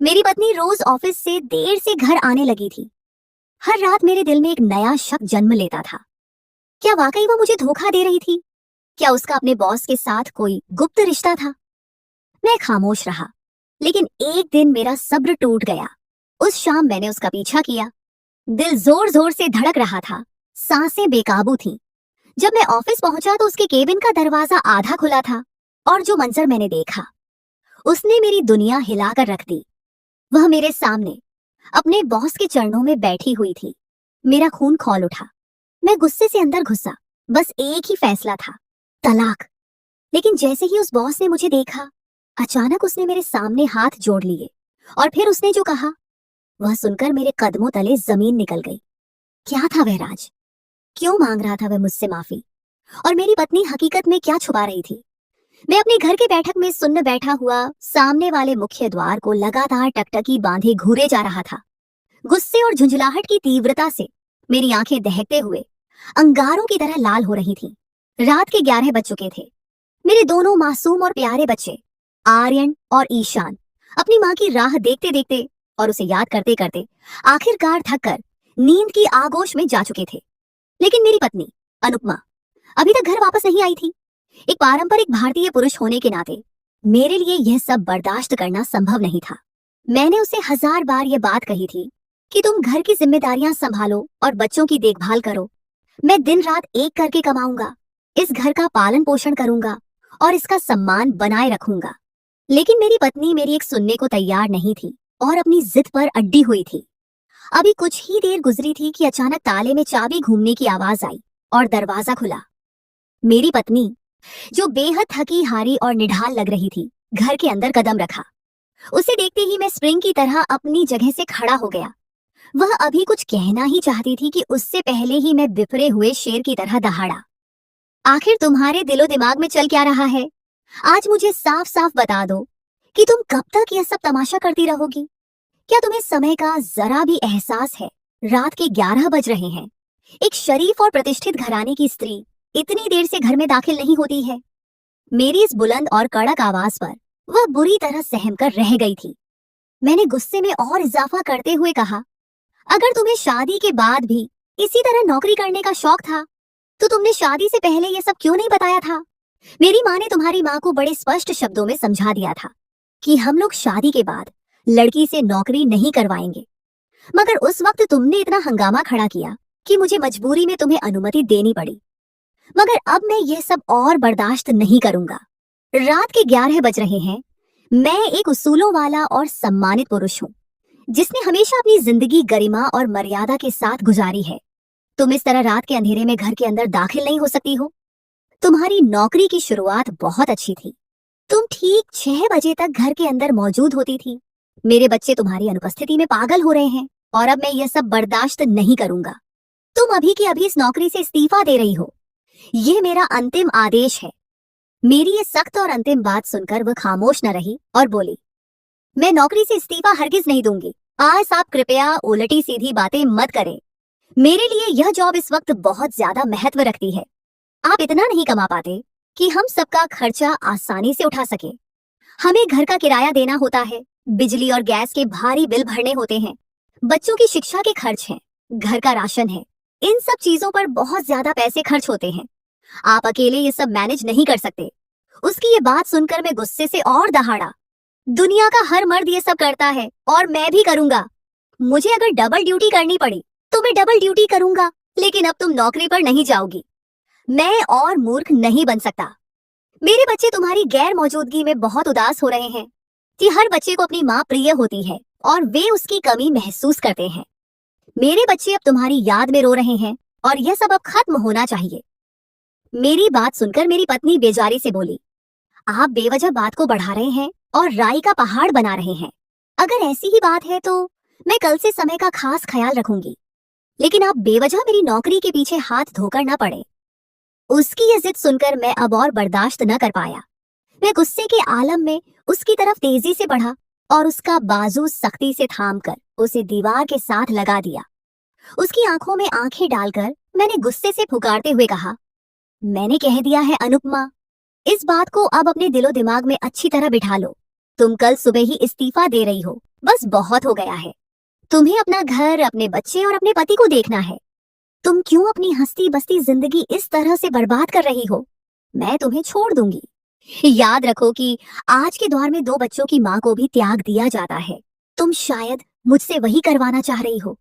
मेरी पत्नी रोज ऑफिस से देर से घर आने लगी थी। हर रात मेरे दिल में एक नया शक जन्म लेता था। क्या वाकई वो मुझे धोखा दे रही थी? क्या उसका अपने बॉस के साथ कोई गुप्त रिश्ता था? मैं खामोश रहा, लेकिन एक दिन मेरा सब्र टूट गया। उस शाम मैंने उसका पीछा किया। दिल जोर जोर से धड़क रहा था, सांसें बेकाबू थीं। जब मैं ऑफिस पहुंचा तो उसके केबिन का दरवाजा आधा खुला था, और जो मंजर मैंने देखा, उसने मेरी दुनिया हिलाकर रख दी। वह मेरे सामने अपने बॉस के चरणों में बैठी हुई थी। मेरा खून खौल उठा। मैं गुस्से से अंदर घुसा। बस एक ही फैसला था, तलाक। लेकिन जैसे ही उस बॉस ने मुझे देखा, अचानक उसने मेरे सामने हाथ जोड़ लिए, और फिर उसने जो कहा, वह सुनकर मेरे कदमों तले जमीन निकल गई। क्या था वह राज? क्यों मांग रहा था वह मुझसे माफी? और मेरी पत्नी हकीकत में क्या छुपा रही थी? मैं अपने घर के बैठक में सुन्न बैठा हुआ सामने वाले मुख्य द्वार को लगातार टकटकी बांधे घूरे जा रहा था। गुस्से और झुंझलाहट की तीव्रता से मेरी आंखें दहकते हुए अंगारों की तरह लाल हो रही थीं। रात के 11 बज चुके थे। मेरे दोनों मासूम और प्यारे बच्चे, आर्यन और ईशान, अपनी माँ की राह देखते देखते और उसे याद करते करते आखिरकार थककर नींद की आगोश में जा चुके थे। लेकिन मेरी पत्नी अनुपमा अभी तक घर वापस नहीं आई थी। एक पारंपरिक भारतीय पुरुष होने के नाते मेरे लिए यह सब बर्दाश्त करना संभव नहीं था। मैंने उसे 1000 बार यह बात कही थी कि तुम घर की जिम्मेदारियां संभालो और बच्चों की देखभाल करो। मैं दिन रात एक करके कमाऊंगा, इस घर का पालन पोषण करूंगा और इसका सम्मान बनाए रखूंगा। लेकिन मेरी पत्नी मेरी एक सुनने को तैयार नहीं थी और अपनी जिद पर अड्डी हुई थी। अभी कुछ ही देर गुजरी थी कि अचानक ताले में चाबी घूमने की आवाज आई और दरवाजा खुला। मेरी पत्नी, जो बेहद थकी हारी और निढाल लग रही थी, घर के अंदर कदम रखा। उसे देखते ही मैं स्प्रिंग की तरह अपनी जगह से खड़ा हो गया। वह अभी कुछ कहना ही चाहती थी कि उससे पहले ही मैं बिफरे हुए शेर की तरह दहाड़ा। आखिर तुम्हारे दिलो दिमाग में चल क्या रहा है? आज मुझे साफ साफ बता दो कि तुम कब तक यह सब तमाशा करती रहोगी? क्या तुम्हें समय का जरा भी एहसास है? रात के 11 बज रहे हैं। एक शरीफ और प्रतिष्ठित घराने की स्त्री इतनी देर से घर में दाखिल नहीं होती है। मेरी इस बुलंद और कड़क आवाज पर वह बुरी तरह सहम कर रह गई थी। मैंने गुस्से में और इजाफा करते हुए कहा, अगर तुम्हें शादी के बाद भी इसी तरह नौकरी करने का शौक था, तो तुमने शादी से पहले ये सब क्यों नहीं बताया था? मेरी माँ ने तुम्हारी माँ को बड़े स्पष्ट शब्दों में समझा दिया था कि हम लोग शादी के बाद लड़की से नौकरी नहीं करवाएंगे। मगर उस वक्त तुमने इतना हंगामा खड़ा किया कि मुझे मजबूरी में तुम्हें अनुमति देनी पड़ी। मगर अब मैं ये सब और बर्दाश्त नहीं करूंगा। रात के 11 बज रहे हैं। मैं एक उसूलों वाला और सम्मानित पुरुष हूँ, जिसने हमेशा अपनी जिंदगी गरिमा और मर्यादा के साथ गुजारी है। तुम इस तरह रात के अंधेरे में घर के अंदर दाखिल नहीं हो सकती हो। तुम्हारी नौकरी की शुरुआत बहुत अच्छी थी। तुम ठीक 6 बजे तक घर के अंदर मौजूद होती थी। मेरे बच्चे तुम्हारी अनुपस्थिति में पागल हो रहे हैं, और अब मैं यह सब बर्दाश्त नहीं करूंगा। तुम अभी की अभी इस नौकरी से इस्तीफा दे रही हो। यह मेरा अंतिम आदेश है। मेरी ये सख्त और अंतिम बात सुनकर वह खामोश न रही और बोली, मैं नौकरी से इस्तीफा हरगिज नहीं दूंगी। आज साहब कृपया उल्टी सीधी बातें मत करें। मेरे लिए यह जॉब इस वक्त बहुत ज्यादा महत्व रखती है। आप इतना नहीं कमा पाते कि हम सबका खर्चा आसानी से उठा सके। हमें घर का किराया देना होता है, बिजली और गैस के भारी बिल भरने होते हैं, बच्चों की शिक्षा के खर्च हैं, घर का राशन है। इन सब चीजों पर बहुत ज्यादा पैसे खर्च होते हैं। आप अकेले ये सब मैनेज नहीं कर सकते। उसकी ये बात सुनकर मैं गुस्से से और दहाड़ा। दुनिया का हर मर्द ये सब करता है और मैं भी करूंगा। मुझे अगर डबल ड्यूटी करनी पड़ी तो मैं डबल ड्यूटी करूंगा, लेकिन अब तुम नौकरी पर नहीं जाओगी। मैं और मूर्ख नहीं बन सकता। मेरे बच्चे तुम्हारी गैर मौजूदगी में बहुत उदास हो रहे हैं कि हर बच्चे को अपनी माँ प्रिय होती है और वे उसकी कमी महसूस करते हैं। मेरे बच्चे अब तुम्हारी याद में रो रहे हैं और यह सब अब खत्म होना चाहिए। मेरी बात सुनकर मेरी पत्नी बेजारी से बोली, आप बेवजह बात को बढ़ा रहे हैं और राई का पहाड़ बना रहे हैं। अगर ऐसी ही बात है तो मैं कल से समय का खास ख्याल रखूंगी, लेकिन आप बेवजह मेरी नौकरी के पीछे हाथ धोकर न पड़े। उसकी ये जिद सुनकर मैं अब और बर्दाश्त न कर पाया। मैं गुस्से के आलम में उसकी तरफ तेजी से बढ़ा और उसका बाजू सख्ती से थामकर उसे दीवार के साथ लगा दिया। उसकी आंखों में आंखें डालकर मैंने गुस्से से पुकारते हुए कहा, मैंने कह दिया है अनुपमा, इस बात को अब अपने दिलो दिमाग में अच्छी तरह बिठा लो। तुम कल सुबह ही इस्तीफा दे रही हो बस बहुत हो गया है। तुम्हें अपना घर, अपने बच्चे और अपने पति को देखना है। तुम क्यों अपनी हंसती बसती जिंदगी इस तरह से बर्बाद कर रही हो? मैं तुम्हें छोड़ दूंगी। याद रखो कि आज के दौर में दो बच्चों की माँ को भी त्याग दिया जाता है। तुम शायद मुझसे वही करवाना चाह रही हो।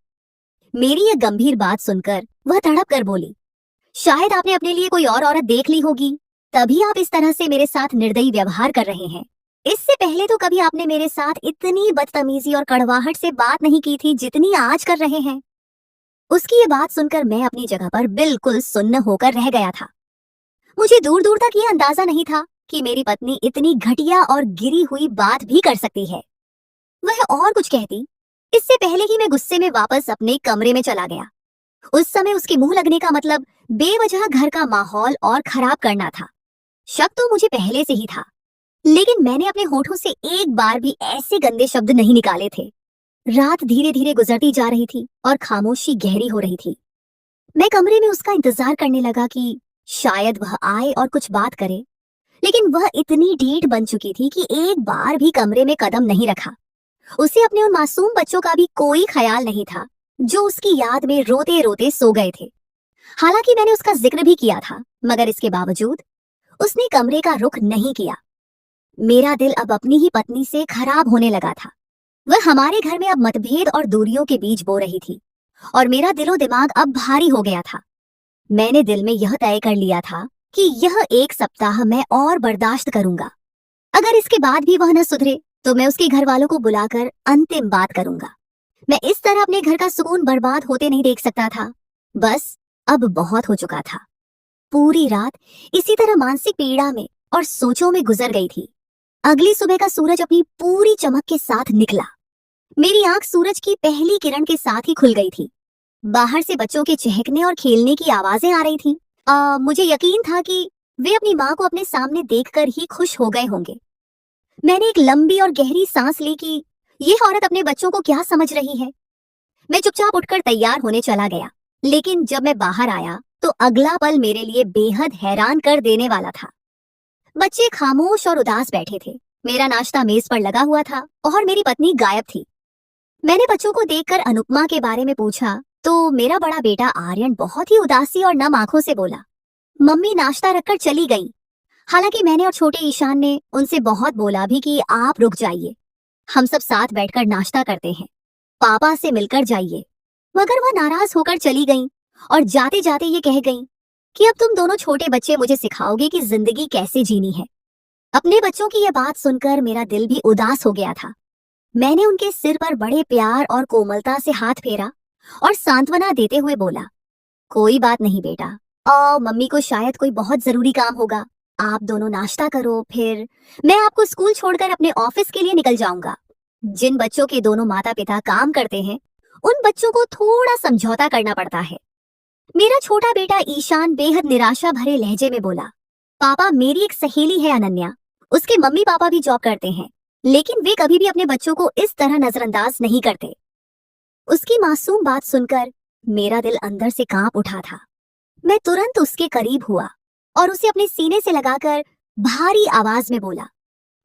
मेरी यह गंभीर बात सुनकर वह तड़प कर बोली, शायद आपने अपने लिए कोई और औरत देख ली होगी, तभी आप इस तरह से मेरे साथ निर्दयी व्यवहार कर रहे हैं। इससे पहले तो कभी आपने मेरे साथ इतनी बदतमीजी और कड़वाहट से बात नहीं की थी जितनी आज कर रहे हैं। उसकी ये बात सुनकर मैं अपनी जगह पर बिल्कुल सुन्न होकर रह गया था। मुझे दूर दूर तक ये अंदाजा नहीं था कि मेरी पत्नी इतनी घटिया और गिरी हुई बात भी कर सकती है। वह और कुछ कहती, इससे पहले ही मैं गुस्से में वापस अपने कमरे में चला गया। उस समय उसके मुंह लगने का मतलब बेवजह घर का माहौल और खराब करना था। शक तो मुझे पहले से ही था, लेकिन मैंने अपने होठों से एक बार भी ऐसे गंदे शब्द नहीं निकाले थे। रात धीरे धीरे गुजरती जा रही थी और खामोशी गहरी हो रही थी। मैं कमरे में उसका इंतजार करने लगा कि शायद वह आए और कुछ बात करे, लेकिन वह इतनी ढीठ बन चुकी थी कि एक बार भी कमरे में कदम नहीं रखा। उसे अपने उन मासूम बच्चों का भी कोई ख्याल नहीं था जो उसकी याद में रोते रोते सो गए थे। हालांकि मैंने उसका जिक्र भी किया था, मगर इसके बावजूद उसने कमरे का रुख नहीं किया। मेरा दिल अब अपनी ही पत्नी से खराब होने लगा था। वह हमारे घर में अब मतभेद और दूरियों के बीच बो रही थी और मेरा दिलो दिमाग अब भारी हो गया था। मैंने दिल में यह तय कर लिया था कि यह एक सप्ताह मैं और बर्दाश्त करूंगा। अगर इसके बाद भी वह न सुधरे तो मैं उसके घर वालों को बुलाकर अंतिम बात करूंगा। मैं इस तरह अपने घर का सुकून बर्बाद होते नहीं देख सकता था। बस अब बहुत हो चुका था। पूरी रात इसी तरह मानसिक पीड़ा में और सोचों में गुजर गई थी। अगली सुबह का सूरज अपनी पूरी चमक के साथ निकला। मेरी आंख सूरज की पहली किरण के साथ ही खुल गई थी। बाहर से बच्चों के चहकने और खेलने की आवाजें आ रही थीं। मुझे यकीन था कि वे अपनी माँ को अपने सामने देखकर ही खुश हो गए होंगे। मैंने एक लंबी और गहरी सांस ली कि यह औरत अपने बच्चों को क्या समझ रही है। मैं चुपचाप उठकर तैयार होने चला गया, लेकिन जब मैं बाहर आया तो अगला पल मेरे लिए बेहद हैरान कर देने वाला था। बच्चे खामोश और उदास बैठे थे। मेरा नाश्ता मेज पर लगा हुआ था और मेरी पत्नी गायब थी। मैंने बच्चों को देखकर अनुपमा के बारे में पूछा तो मेरा बड़ा बेटा आर्यन बहुत ही उदासी और नम आंखों से बोला, मम्मी नाश्ता रखकर चली गई। हालांकि मैंने और छोटे ईशान ने उनसे बहुत बोला भी कि आप रुक जाइए, हम सब साथ बैठकर नाश्ता करते हैं, पापा से मिलकर जाइए। मगर वह नाराज होकर चली गईं और जाते जाते ये कह गईं कि अब तुम दोनों छोटे बच्चे मुझे सिखाओगे कि जिंदगी कैसे जीनी है। अपने बच्चों की यह बात सुनकर मेरा दिल भी उदास हो गया था। मैंने उनके सिर पर बड़े प्यार और कोमलता से हाथ फेरा और सांत्वना देते हुए बोला, कोई बात नहीं बेटा, मम्मी को शायद कोई बहुत जरूरी काम होगा। आप दोनों नाश्ता करो, फिर मैं आपको स्कूल छोड़कर अपने ऑफिस के लिए निकल जाऊंगा। जिन बच्चों के दोनों माता पिता काम करते हैं उन बच्चों को थोड़ा समझौता करना पड़ता है। मेरा छोटा बेटा ईशान बेहद निराशा भरे लहजे में बोला, पापा मेरी एक सहेली है अनन्या, उसके मम्मी पापा भी जॉब करते हैं, लेकिन वे कभी भी अपने बच्चों को इस तरह नजरअंदाज नहीं करते। उसकी मासूम बात सुनकर मेरा दिल अंदर से कांप उठा था। मैं तुरंत उसके करीब हुआ और उसे अपने सीने से लगाकर भारी आवाज में बोला,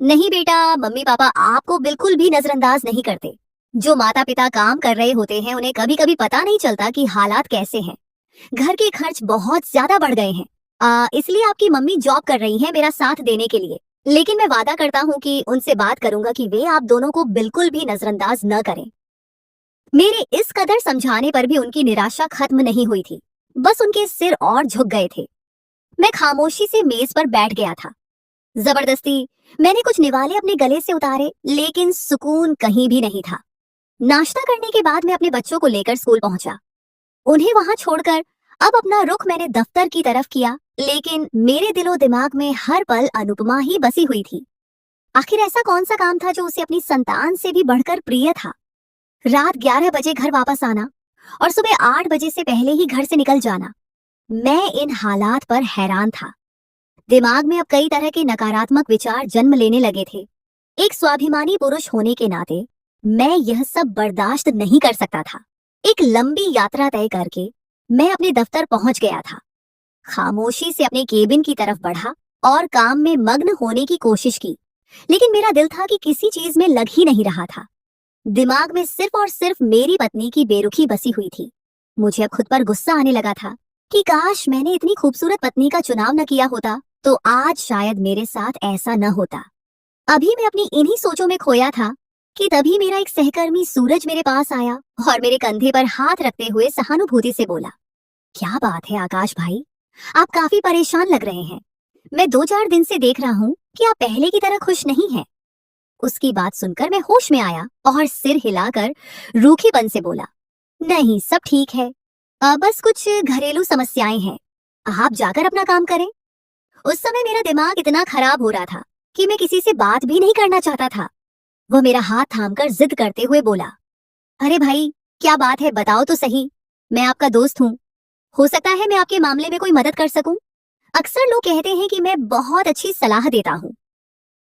नहीं बेटा, मम्मी पापा आपको बिल्कुल भी नजरअंदाज नहीं करते। जो माता पिता काम कर रहे होते हैं उन्हें कभी कभी पता नहीं चलता कि हालात कैसे हैं। घर के खर्च बहुत ज्यादा बढ़ गए हैं, इसलिए आपकी मम्मी जॉब कर रही हैं मेरा साथ देने के लिए। लेकिन मैं वादा करता हूँ कि उनसे बात करूंगा कि वे आप दोनों को बिल्कुल भी नजरअंदाज न करें। मेरे इस कदर समझाने पर भी उनकी निराशा खत्म नहीं हुई थी, बस उनके सिर और झुक गए थे। मैं खामोशी से मेज पर बैठ गया था। जबरदस्ती मैंने कुछ निवाले अपने गले से उतारे, लेकिन सुकून कहीं भी नहीं था। नाश्ता करने के बाद मैं अपने बच्चों को लेकर स्कूल पहुंचा। उन्हें वहां छोड़कर अब अपना रुख मैंने दफ्तर की तरफ किया, लेकिन मेरे दिलो दिमाग में हर पल अनुपमा ही बसी हुई थी। आखिर ऐसा कौन सा काम था जो उसे अपनी संतान से भी बढ़कर प्रिय था? रात 11 बजे घर वापस आना और सुबह 8 बजे से पहले ही घर से निकल जाना। मैं इन हालात पर हैरान था। दिमाग में अब कई तरह के नकारात्मक विचार जन्म लेने लगे थे। एक स्वाभिमानी पुरुष होने के नाते मैं यह सब बर्दाश्त नहीं कर सकता था। एक लंबी यात्रा तय करके मैं अपने दफ्तर पहुंच गया था। खामोशी से अपने केबिन की तरफ बढ़ा और काम में मग्न होने की कोशिश की, लेकिन मेरा दिल था कि किसी चीज में लग ही नहीं रहा था। दिमाग में सिर्फ और सिर्फ मेरी पत्नी की बेरुखी बसी हुई थी। मुझे अब खुद पर गुस्सा आने लगा था कि काश मैंने इतनी खूबसूरत पत्नी का चुनाव न किया होता तो आज शायद मेरे साथ ऐसा न होता। अभी मैं अपनी इन्हीं सोचों में खोया था कि तभी मेरा एक सहकर्मी सूरज मेरे पास आया और मेरे कंधे पर हाथ रखते हुए सहानुभूति से बोला, क्या बात है आकाश भाई, आप काफी परेशान लग रहे हैं। मैं 2-4 दिन से देख रहा हूँ कि आप पहले की तरह खुश नहीं हैं। उसकी बात सुनकर मैं होश में आया और सिर हिलाकर रूखेपन से बोला, नहीं सब ठीक है, बस कुछ घरेलू समस्याएं हैं, आप जाकर अपना काम करें। उस समय मेरा दिमाग इतना खराब हो रहा था कि मैं किसी से बात भी नहीं करना चाहता था। वह मेरा हाथ थामकर जिद करते हुए बोला, अरे भाई क्या बात है, बताओ तो सही, मैं आपका दोस्त हूँ, हो सकता है मैं आपके मामले में कोई मदद कर सकूं। अक्सर लोग कहते हैं कि मैं बहुत अच्छी सलाह देता हूँ।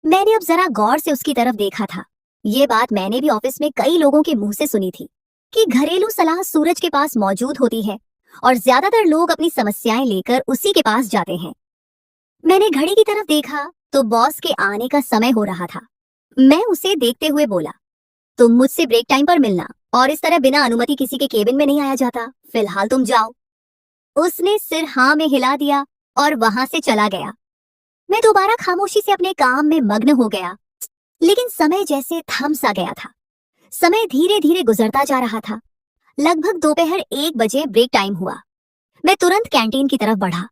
मैंने अब जरा गौर से उसकी तरफ देखा था। ये बात मैंने भी ऑफिस में कई लोगों के मुंह से सुनी थी कि घरेलू सलाह सूरज के पास मौजूद होती है और ज्यादातर लोग अपनी समस्याएं लेकर उसी के पास जाते हैं। मैंने घड़ी की तरफ देखा तो बॉस के आने का समय हो रहा था। मैं उसे देखते हुए बोला, तुम मुझसे ब्रेक टाइम पर मिलना, और इस तरह बिना अनुमति किसी के केबिन में नहीं आया जाता, फिलहाल तुम जाओ। उसने सिर हाँ में हिला दिया और वहां से चला गया। मैं दोबारा खामोशी से अपने काम में मग्न हो गया, लेकिन समय जैसे थम सा गया था। समय धीरे धीरे गुजरता जा रहा था। लगभग दोपहर 1 बजे ब्रेक टाइम हुआ। मैं तुरंत कैंटीन की तरफ बढ़ा।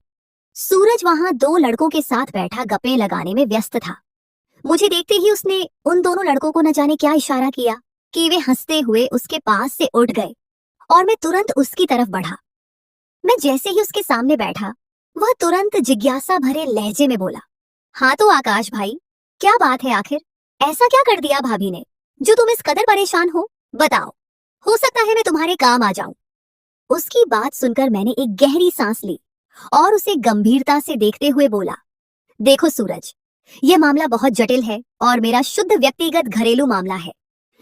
सूरज वहां 2 लड़कों के साथ बैठा गप्पे लगाने में व्यस्त था। मुझे देखते ही उसने उन दोनों लड़कों को न जाने क्या इशारा किया कि वे हंसते हुए उसके पास से उठ गए और मैं तुरंत उसकी तरफ बढ़ा। मैं जैसे ही उसके सामने बैठा, वह तुरंत जिज्ञासा भरे लहजे में बोला, हाँ तो आकाश भाई, क्या बात है आखिर, ऐसा क्या कर दिया भाभी ने जो तुम इस कदर परेशान हो, बताओ, हो सकता है मैं तुम्हारे काम आ जाऊं। उसकी बात सुनकर मैंने एक गहरी सांस ली और उसे गंभीरता से देखते हुए बोला, देखो सूरज, यह मामला बहुत जटिल है और मेरा शुद्ध व्यक्तिगत घरेलू मामला है।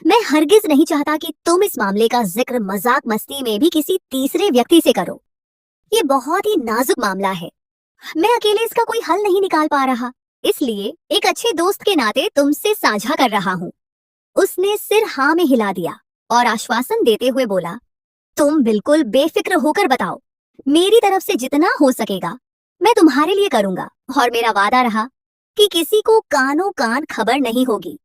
मैं हरगिज नहीं चाहता कि तुम इस मामले का जिक्र मजाक मस्ती में भी किसी तीसरे व्यक्ति से करो। ये बहुत ही नाजुक मामला है। मैं अकेले इसका कोई हल नहीं निकाल पा रहा, इसलिए एक अच्छे दोस्त के नाते तुमसे साझा कर रहा हूँ। उसने सिर हाँ में हिला दिया और आश्वासन देते हुए बोला, तुम बिल्कुल बेफिक्र होकर बताओ, मेरी तरफ से जितना हो सकेगा मैं तुम्हारे लिए करूंगा, और मेरा वादा रहा कि किसी को कानों कान खबर नहीं होगी।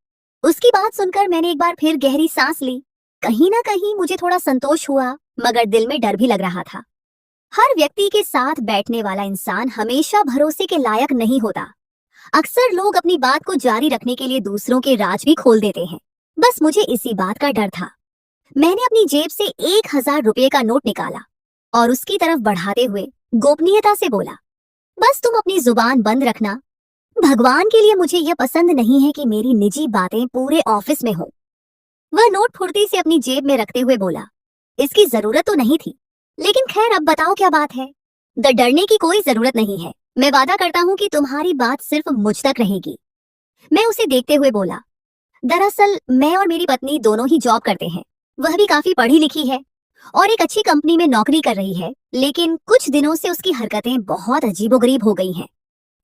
उसकी बात सुनकर मैंने एक बार फिर गहरी सांस ली। कहीं ना कहीं मुझे थोड़ा संतोष हुआ, मगर दिल में डर भी लग रहा था। हर व्यक्ति के साथ बैठने वाला इंसान हमेशा भरोसे के लायक नहीं होता। अक्सर लोग अपनी बात को जारी रखने के लिए दूसरों के राज भी खोल देते हैं। बस मुझे इसी बात का डर था। मैंने अपनी जेब से 1000 रुपये का नोट निकाला और उसकी तरफ बढ़ाते हुए गोपनीयता से बोला, बस तुम अपनी जुबान बंद रखना। भगवान के लिए मुझे यह पसंद नहीं है कि मेरी निजी बातें पूरे ऑफिस में हो। वह नोट फुर्ती से अपनी जेब में रखते हुए बोला, इसकी जरूरत तो नहीं थी, लेकिन खैर अब बताओ क्या बात है। डरने की कोई जरूरत नहीं है, मैं वादा करता हूँ कि तुम्हारी बात सिर्फ मुझ तक रहेगी। मैं उसे देखते हुए बोला, दरअसल मैं और मेरी पत्नी दोनों ही जॉब करते हैं। वह भी काफी पढ़ी लिखी है और एक अच्छी कंपनी में नौकरी कर रही है, लेकिन कुछ दिनों से उसकी हरकतें बहुत अजीबोगरीब हो गई हैं।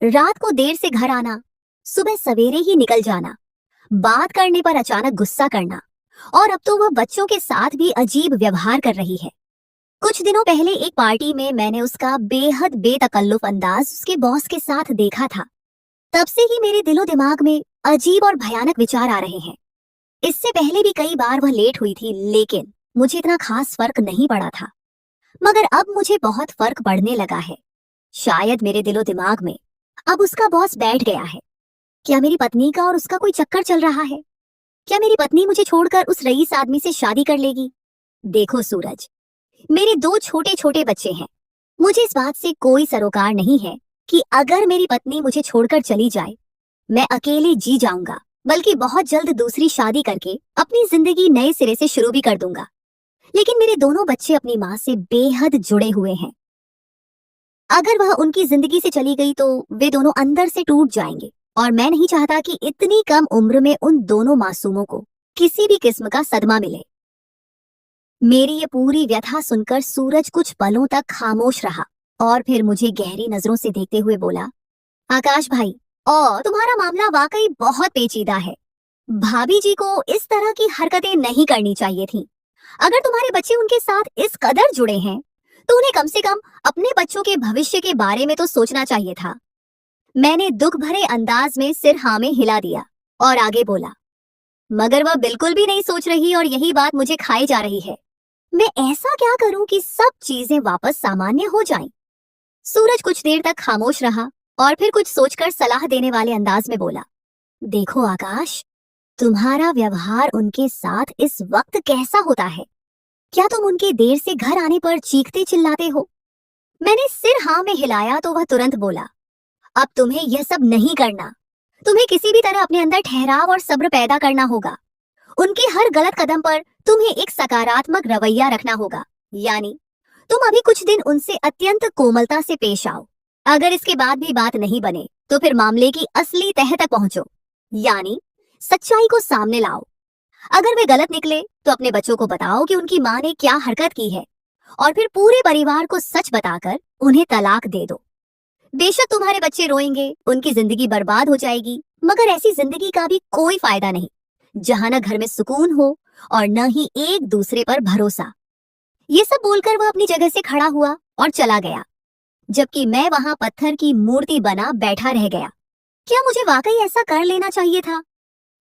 रात को देर से घर आना, सुबह सवेरे ही निकल जाना, बात करने पर अचानक गुस्सा करना, और अब तो वह बच्चों के साथ भी अजीब व्यवहार कर रही है। कुछ दिनों पहले एक पार्टी में मैंने उसका बेहद बेतकल्लुफ अंदाज उसके बॉस के साथ देखा था। तब से ही मेरे दिलो दिमाग में अजीब और भयानक विचार आ रहे हैं। इससे पहले भी कई बार वह लेट हुई थी, लेकिन मुझे इतना खास फर्क नहीं पड़ा था, मगर अब मुझे बहुत फर्क पड़ने लगा है। शायद मेरे दिलो दिमाग में अब उसका बॉस बैठ गया है। क्या मेरी पत्नी का और उसका कोई चक्कर चल रहा है? क्या मेरी पत्नी मुझे छोड़कर उस रईस आदमी से शादी कर लेगी? देखो सूरज, मेरे 2 छोटे छोटे बच्चे हैं। मुझे इस बात से कोई सरोकार नहीं है कि अगर मेरी पत्नी मुझे छोड़कर चली जाए, मैं अकेले जी जाऊंगा, बल्कि बहुत जल्द दूसरी शादी करके अपनी जिंदगी नए सिरे से शुरू भी कर दूंगा। लेकिन मेरे दोनों बच्चे अपनी माँ से बेहद जुड़े हुए हैं। अगर वह उनकी जिंदगी से चली गई तो वे दोनों अंदर से टूट जाएंगे, और मैं नहीं चाहता कि इतनी कम उम्र में उन दोनों मासूमों को किसी भी किस्म का सदमा मिले। मेरी ये पूरी व्यथा सुनकर सूरज कुछ पलों तक खामोश रहा और फिर मुझे गहरी नजरों से देखते हुए बोला, आकाश भाई, तुम्हारा मामला वाकई बहुत पेचीदा है। भाभी जी को इस तरह की हरकतें नहीं करनी चाहिए थी। अगर तुम्हारे बच्चे उनके साथ इस कदर जुड़े हैं, तो उन्हें कम से कम अपने बच्चों के भविष्य के बारे में तो सोचना चाहिए था। मैंने दुख भरे अंदाज में सिर हाँ में हिला दिया और आगे बोला, मगर वह बिल्कुल भी नहीं सोच रही और यही बात मुझे खाई जा रही है। मैं ऐसा क्या करूं कि सब चीजें वापस सामान्य हो जाएं? सूरज कुछ देर तक खामोश रहा और फिर कुछ सोचकर सलाह देने वाले अंदाज में बोला, देखो आकाश, तुम्हारा व्यवहार उनके साथ इस वक्त कैसा होता है? क्या तुम उनके देर से घर आने पर चीखते चिल्लाते हो? मैंने सिर हाँ में हिलाया तो वह तुरंत बोला, अब तुम्हें यह सब नहीं करना। तुम्हें किसी भी तरह अपने अंदर ठहराव और सब्र पैदा करना होगा। उनके हर गलत कदम पर तुम्हें एक सकारात्मक रवैया रखना होगा। यानी तुम अभी कुछ दिन उनसे अत्यंत कोमलता से पेश आओ। अगर इसके बाद भी बात नहीं बने तो फिर मामले की असली तह तक पहुंचो, यानी सच्चाई को सामने लाओ। अगर वे गलत निकले तो अपने बच्चों को बताओ कि उनकी माँ ने क्या हरकत की है और फिर पूरे परिवार को सच बताकर उन्हें तलाक दे दो। बेशक तुम्हारे बच्चे रोएंगे, उनकी जिंदगी बर्बाद हो जाएगी, मगर ऐसी जिंदगी का भी कोई फायदा नहीं जहां न घर में सुकून हो और न ही एक दूसरे पर भरोसा। ये सब बोलकर वह अपनी जगह से खड़ा हुआ और चला गया, जबकि मैं वहां पत्थर की मूर्ति बना बैठा रह गया। क्या मुझे वाकई ऐसा कर लेना चाहिए था?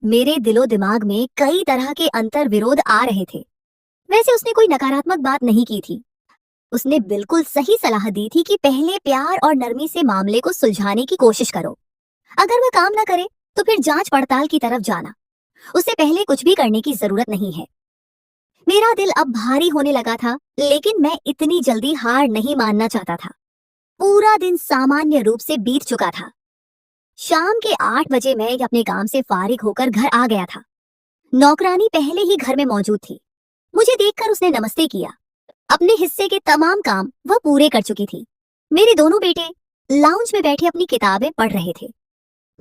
मेरे दिलो दिमाग में कई तरह के अंतर विरोध आ रहे थे। वैसे उसने कोई नकारात्मक बात नहीं की थी। उसने बिल्कुल सही सलाह दी थी कि पहले प्यार और नरमी से मामले को सुलझाने की कोशिश करो। अगर वह काम न करे तो फिर जांच पड़ताल की तरफ जाना। उससे पहले कुछ भी करने की जरूरत नहीं है। मेरा दिल अब भारी होने लगा था, लेकिन मैं इतनी जल्दी हार नहीं मानना चाहता था। पूरा दिन सामान्य रूप से बीत चुका था। शाम के 8 बजे मैं अपने काम से फारिग होकर घर आ गया था। नौकरानी पहले ही घर में मौजूद थी। मुझे देखकर उसने नमस्ते किया। अपने हिस्से के तमाम काम वह पूरे कर चुकी थी। मेरे दोनों बेटे लाउंज में बैठे अपनी किताबें पढ़ रहे थे।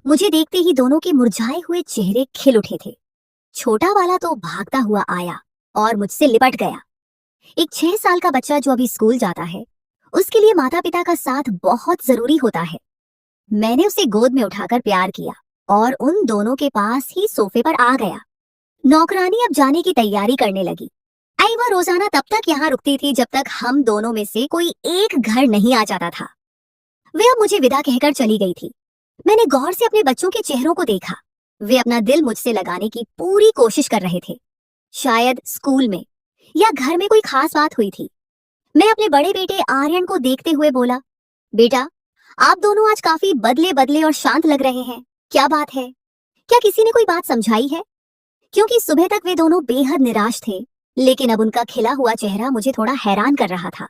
मुझे देखते ही दोनों के मुरझाए हुए चेहरे खिल उठे थे। छोटा वाला तो भागता हुआ आया और मुझसे लिपट गया। एक 6 साल का बच्चा जो अभी स्कूल जाता है, उसके लिए माता पिता का साथ बहुत जरूरी होता है। मैंने उसे गोद में उठाकर प्यार किया और उन दोनों के पास ही सोफे पर आ गया। नौकरानी अब जाने की तैयारी करने लगी। वह रोजाना तब तक यहाँ रुकती थी जब तक हम दोनों में से कोई एक घर नहीं आ जाता था। वे अब मुझे विदा कहकर चली गई थी। मैंने गौर से अपने बच्चों के चेहरों को देखा। वे अपना दिल मुझसे लगाने की पूरी कोशिश कर रहे थे। शायद स्कूल में या घर में कोई खास बात हुई थी। मैं अपने बड़े बेटे आर्यन को देखते हुए बोला, बेटा, आप दोनों आज काफी बदले बदले और शांत लग रहे हैं। क्या बात है? क्या किसी ने कोई बात समझाई है? क्योंकि सुबह तक वे दोनों बेहद निराश थे, लेकिन अब उनका खिला हुआ चेहरा मुझे थोड़ा हैरान कर रहा था।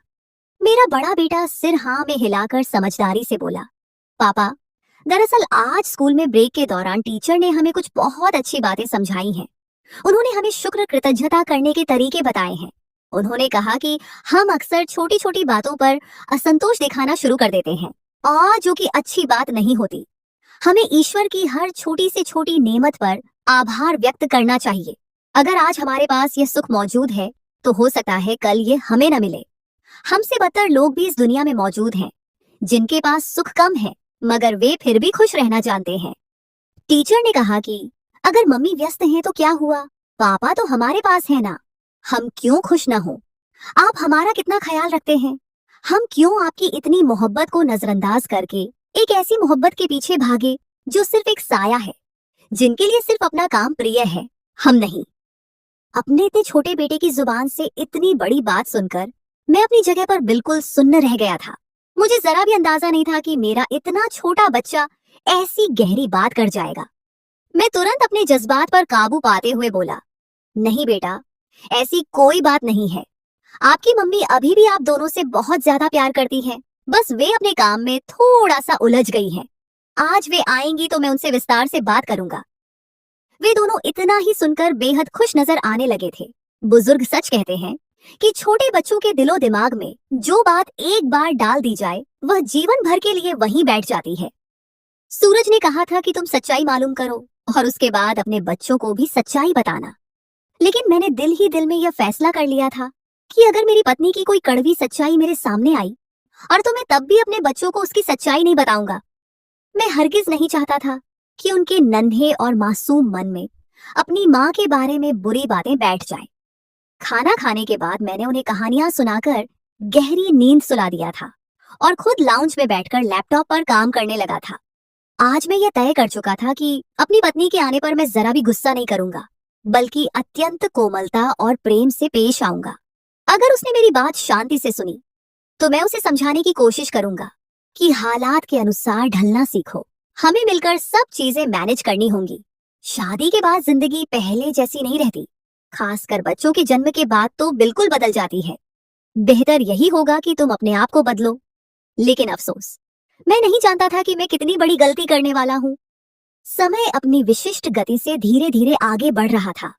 मेरा बड़ा बेटा सिर हाँ में हिलाकर समझदारी से बोला, पापा, दरअसल आज स्कूल में ब्रेक के दौरान टीचर ने हमें कुछ बहुत अच्छी बातें समझाई हैं। उन्होंने हमें शुक्र कृतज्ञता करने के तरीके बताए हैं। उन्होंने कहा कि हम अक्सर छोटी छोटी बातों पर असंतोष दिखाना शुरू कर देते हैं, और जो कि अच्छी बात नहीं होती। हमें ईश्वर की हर छोटी से छोटी नेमत पर आभार व्यक्त करना चाहिए। अगर आज हमारे पास यह सुख मौजूद है तो हो सकता है कल ये हमें न मिले। हमसे बदतर लोग भी इस दुनिया में मौजूद हैं, जिनके पास सुख कम है मगर वे फिर भी खुश रहना जानते हैं। टीचर ने कहा कि अगर मम्मी व्यस्त हैं तो क्या हुआ, पापा तो हमारे पास है ना। हम क्यों खुश न हो? आप हमारा कितना ख्याल रखते हैं। हम क्यों आपकी इतनी मोहब्बत को नजरअंदाज करके एक ऐसी मोहब्बत के पीछे भागे जो सिर्फ एक साया है, जिनके लिए सिर्फ अपना काम प्रिय है, हम नहीं। अपने इतने छोटे बेटे की जुबान से इतनी बड़ी बात सुनकर मैं अपनी जगह पर बिल्कुल सुन्न रह गया था। मुझे जरा भी अंदाजा नहीं था कि मेरा इतना छोटा बच्चा ऐसी गहरी बात कर जाएगा। मैं तुरंत अपने जज्बात पर काबू पाते हुए बोला, नहीं बेटा, ऐसी कोई बात नहीं है। आपकी मम्मी अभी भी आप दोनों से बहुत ज्यादा प्यार करती हैं, बस वे अपने काम में थोड़ा सा उलझ गई हैं। आज वे आएंगी तो मैं उनसे विस्तार से बात करूंगा। वे दोनों इतना ही सुनकर बेहद खुश नजर आने लगे थे। बुजुर्ग सच कहते हैं कि छोटे बच्चों के दिलो दिमाग में जो बात एक बार डाल दी जाए वह जीवन भर के लिए वहीं बैठ जाती है। सूरज ने कहा था कि तुम सच्चाई मालूम करो और उसके बाद अपने बच्चों को भी सच्चाई बताना। लेकिन मैंने दिल ही दिल में यह फैसला कर लिया था कि अगर मेरी पत्नी की कोई कड़वी सच्चाई मेरे सामने आई और तो मैं तब भी अपने बच्चों को उसकी सच्चाई नहीं बताऊंगा। मैं हरगिज नहीं चाहता था कि उनके नन्हे और मासूम मन में अपनी माँ के बारे में बुरी बातें बैठ जाए। खाना खाने के बाद मैंने उन्हें कहानियां सुनाकर गहरी नींद सुला दिया था और खुद लाउंज में बैठकर लैपटॉप पर काम करने लगा था। आज मैं यह तय कर चुका था कि अपनी पत्नी के आने पर मैं जरा भी गुस्सा नहीं करूंगा, बल्कि अत्यंत कोमलता और प्रेम से पेश आऊंगा। अगर उसने मेरी बात शांति से सुनी तो मैं उसे समझाने की कोशिश करूंगा कि हालात के अनुसार ढलना सीखो, हमें मिलकर सब चीजें मैनेज करनी होंगी। शादी के बाद जिंदगी पहले जैसी नहीं रहती, खासकर बच्चों के जन्म के बाद तो बिल्कुल बदल जाती है। बेहतर यही होगा कि तुम अपने आप को बदलो। लेकिन अफसोस, मैं नहीं जानता था कि मैं कितनी बड़ी गलती करने वाला हूँ। समय अपनी विशिष्ट गति से धीरे धीरे आगे बढ़ रहा था।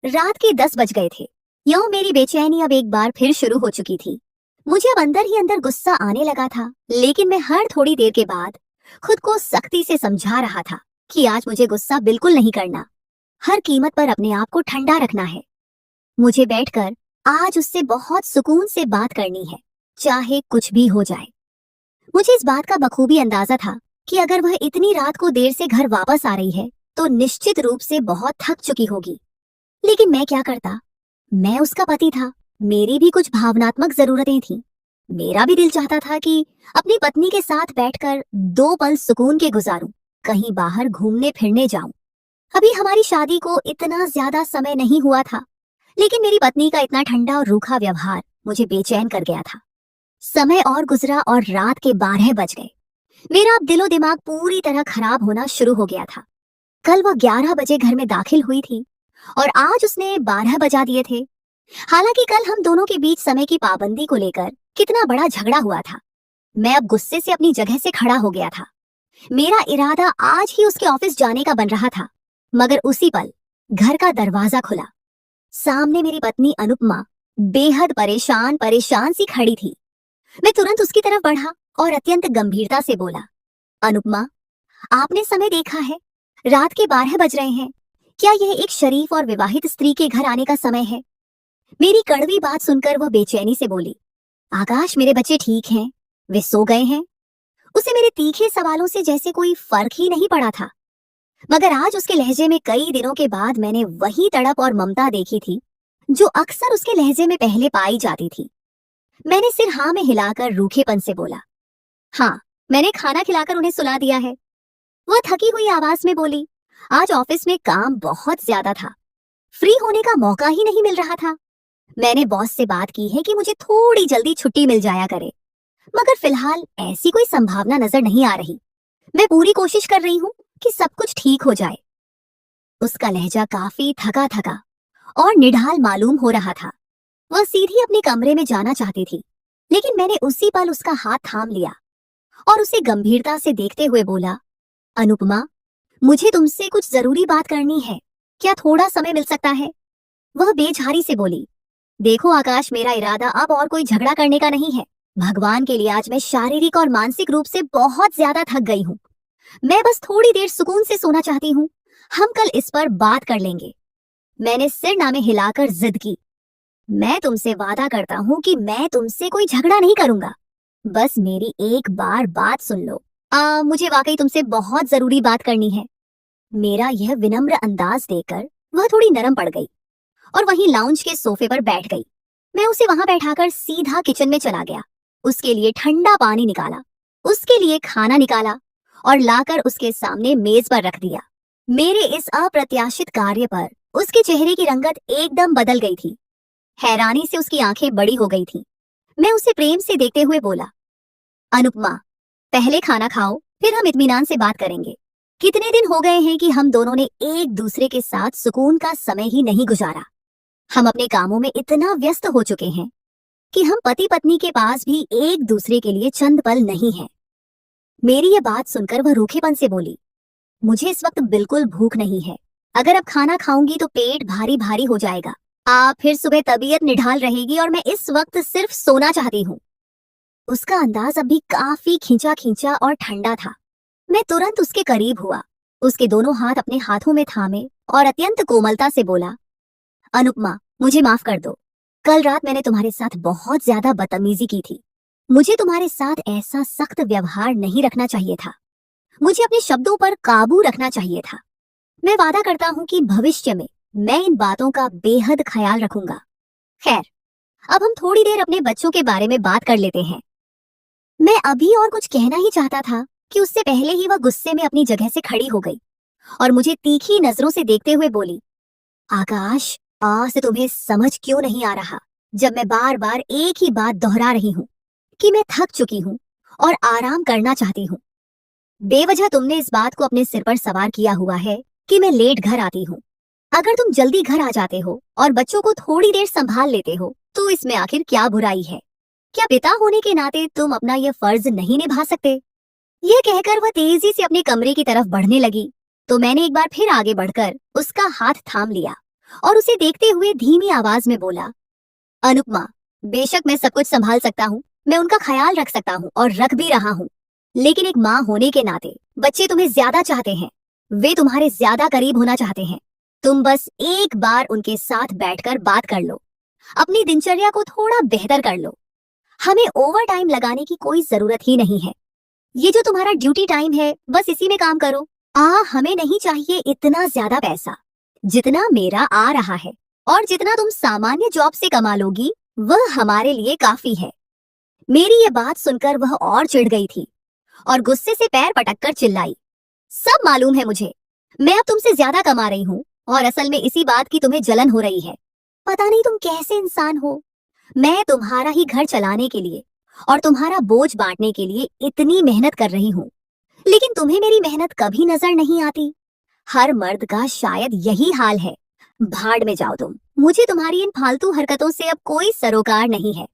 रात के 10 बज गए थे। यूं मेरी बेचैनी अब एक बार फिर शुरू हो चुकी थी। मुझे अब अंदर ही अंदर गुस्सा आने लगा था, लेकिन मैं हर थोड़ी देर के बाद खुद को सख्ती से समझा रहा था कि आज मुझे गुस्सा बिल्कुल नहीं करना। हर कीमत पर अपने आप को ठंडा रखना है। मुझे बैठकर आज उससे बहुत सुकून से बात करनी है, चाहे कुछ भी हो जाए। मुझे इस बात का बखूबी अंदाजा था कि अगर वह इतनी रात को देर से घर वापस आ रही है तो निश्चित रूप से बहुत थक चुकी होगी। लेकिन मैं क्या करता? मैं उसका पति था, मेरी भी कुछ भावनात्मक जरूरतें थीं। मेरा भी दिल चाहता था कि अपनी पत्नी के साथ बैठकर 2 पल सुकून के गुजारूं, कहीं बाहर घूमने फिरने जाऊं। अभी हमारी शादी को इतना ज्यादा समय नहीं हुआ था, लेकिन मेरी पत्नी का इतना ठंडा और रूखा व्यवहार मुझे बेचैन कर गया था। समय और गुजरा और रात के 12 बज गए। मेरा अब दिलो दिमाग पूरी तरह खराब होना शुरू हो गया था। कल वो 11 बजे घर में दाखिल हुई थी और आज उसने 12 बजा दिए थे। हालांकि कल हम दोनों के बीच समय की पाबंदी को लेकर कितना बड़ा झगड़ा हुआ था। मैं अब गुस्से से अपनी जगह से खड़ा हो गया था। मेरा इरादा आज ही उसके ऑफिस जाने का बन रहा था, मगर उसी पल घर का दरवाजा खुला। सामने मेरी पत्नी अनुपमा बेहद परेशान परेशान सी खड़ी थी। मैं तुरंत उसकी तरफ बढ़ा और अत्यंत गंभीरता से बोला, अनुपमा, आपने समय देखा है? रात के 12 बज रहे हैं। क्या यह एक शरीफ और विवाहित स्त्री के घर आने का समय है? मेरी कड़वी बात सुनकर वह बेचैनी से बोली, आकाश, मेरे बच्चे ठीक हैं, वे सो गए हैं। उसे मेरे तीखे सवालों से जैसे कोई फर्क ही नहीं पड़ा था, मगर आज उसके लहजे में कई दिनों के बाद मैंने वही तड़प और ममता देखी थी जो अक्सर उसके लहजे में पहले पाई जाती थी। मैंने सिर हाँ में हिलाकर रूखेपन से बोला, हाँ, मैंने खाना खिलाकर उन्हें सुला दिया है। वह थकी हुई आवाज में बोली, आज ऑफिस में काम बहुत ज्यादा था, फ्री होने का मौका ही नहीं मिल रहा था। मैंने बॉस से बात की है कि मुझे थोड़ी जल्दी छुट्टी मिल जाया करे, मगर फिलहाल ऐसी कोई संभावना नजर नहीं आ रही। मैं पूरी कोशिश कर रही हूँ कि सब कुछ ठीक हो जाए। उसका लहजा काफी थका थका और निढाल मालूम हो रहा था। वह सीधी अपने कमरे में जाना चाहती थी, लेकिन मैंने उसी पल उसका हाथ थाम लिया और उसे गंभीरता से देखते हुए बोला, अनुपमा, मुझे तुमसे कुछ जरूरी बात करनी है, क्या थोड़ा समय मिल सकता है? वह बेझारी से बोली, देखो आकाश, मेरा इरादा अब और कोई झगड़ा करने का नहीं है। भगवान के लिए आज मैं शारीरिक और मानसिक रूप से बहुत ज्यादा थक गई हूँ। मैं बस थोड़ी देर सुकून से सोना चाहती हूँ। हम कल इस पर बात कर लेंगे। मैंने सिर नामे हिलाकर जिद की, मैं तुमसे वादा करता हूँ कि मैं तुमसे कोई झगड़ा नहीं करूंगा। बस मेरी एक बार बात सुन लो। मुझे वाकई तुमसे बहुत जरूरी बात करनी है। मेरा यह विनम्र अंदाज देखकर वह थोड़ी नरम पड़ गई और वहीं लाउंज के सोफे पर बैठ गई। मैं उसे वहां बैठाकर सीधा किचन में चला गया। उसके लिए ठंडा पानी निकाला, उसके लिए खाना निकाला और लाकर उसके सामने मेज पर रख दिया। मेरे इस अप्रत्याशित कार्य पर उसके चेहरे की रंगत एकदम बदल गई थी। हैरानी से उसकी आंखें बड़ी हो गई थीं। मैं उसे प्रेम से देखते हुए बोला, अनुपमा, पहले खाना खाओ, फिर हम इत्मीनान से बात करेंगे। कितने दिन हो गए हैं कि हम दोनों ने एक दूसरे के साथ सुकून का समय ही नहीं गुजारा। हम अपने कामों में इतना व्यस्त हो चुके हैं कि हम पति पत्नी के पास भी एक दूसरे के लिए चंद पल नहीं है। मेरी ये बात सुनकर वह रूखेपन से बोली, मुझे इस वक्त बिल्कुल भूख नहीं है। अगर अब खाना खाऊंगी तो पेट भारी भारी हो जाएगा। फिर सुबह तबीयत निढाल रहेगी और मैं इस वक्त सिर्फ सोना चाहती हूँ। उसका अंदाज अभी काफी खींचा खींचा और ठंडा था। मैं तुरंत उसके करीब हुआ, उसके दोनों हाथ अपने हाथों में थामे और अत्यंत कोमलता से बोला, अनुपमा, मुझे माफ कर दो। कल रात मैंने तुम्हारे साथ बहुत ज्यादा बदतमीजी की थी। मुझे तुम्हारे साथ ऐसा सख्त व्यवहार नहीं रखना चाहिए था। मुझे अपने शब्दों पर काबू रखना चाहिए था। मैं वादा करता हूँ कि भविष्य में मैं इन बातों का बेहद ख्याल रखूंगा। खैर, अब हम थोड़ी देर अपने बच्चों के बारे में बात कर लेते हैं। मैं अभी और कुछ कहना ही चाहता था कि उससे पहले ही वह गुस्से में अपनी जगह से खड़ी हो गई और मुझे तीखी नजरों से देखते हुए बोली, आकाश, आज से तुम्हें समझ क्यों नहीं आ रहा जब मैं बार बार एक ही बात दोहरा रही हूँ कि मैं थक चुकी हूँ और आराम करना चाहती हूँ। बेवजह तुमने इस बात को अपने सिर पर सवार किया हुआ है कि मैं लेट घर आती हूँ। अगर तुम जल्दी घर आ जाते हो और बच्चों को थोड़ी देर संभाल लेते हो तो इसमें आखिर क्या बुराई है? क्या पिता होने के नाते तुम अपना यह फर्ज नहीं निभा सकते? यह कहकर वह तेजी से अपने कमरे की तरफ बढ़ने लगी तो मैंने एक बार फिर आगे बढ़कर उसका हाथ थाम लिया और उसे देखते हुए धीमी आवाज में बोला, अनुपमा, बेशक मैं सब कुछ संभाल सकता हूँ, मैं उनका ख्याल रख सकता हूँ और रख भी रहा हूँ, लेकिन एक माँ होने के नाते बच्चे तुम्हें ज्यादा चाहते हैं, वे तुम्हारे ज्यादा करीब होना चाहते हैं। तुम बस एक बार उनके साथ बैठकर बात कर लो, अपनी दिनचर्या को थोड़ा बेहतर कर लो। हमें ओवर टाइम लगाने की कोई जरूरत ही नहीं है। ये जो तुम्हारा ड्यूटी टाइम है बस इसी में काम करो। हमें नहीं चाहिए इतना ज्यादा पैसा जितना मेरा आ रहा है, और जितना तुम सामान्य जॉब से कमा लोगी वह हमारे लिए काफी है। मेरी ये बात सुनकर वह और चिढ़ गई थी और गुस्से से पैर पटककर चिल्लाई, सब मालूम है मुझे, मैं अब तुमसे ज्यादा कमा रही हूँ और असल में इसी बात की तुम्हें जलन हो रही है। पता नहीं तुम कैसे इंसान हो। मैं तुम्हारा ही घर चलाने के लिए और तुम्हारा बोझ बांटने के लिए इतनी मेहनत कर रही हूँ, लेकिन तुम्हें मेरी मेहनत कभी नजर नहीं आती। हर मर्द का शायद यही हाल है। भाड़ में जाओ तुम। मुझे तुम्हारी इन फालतू हरकतों से अब कोई सरोकार नहीं है।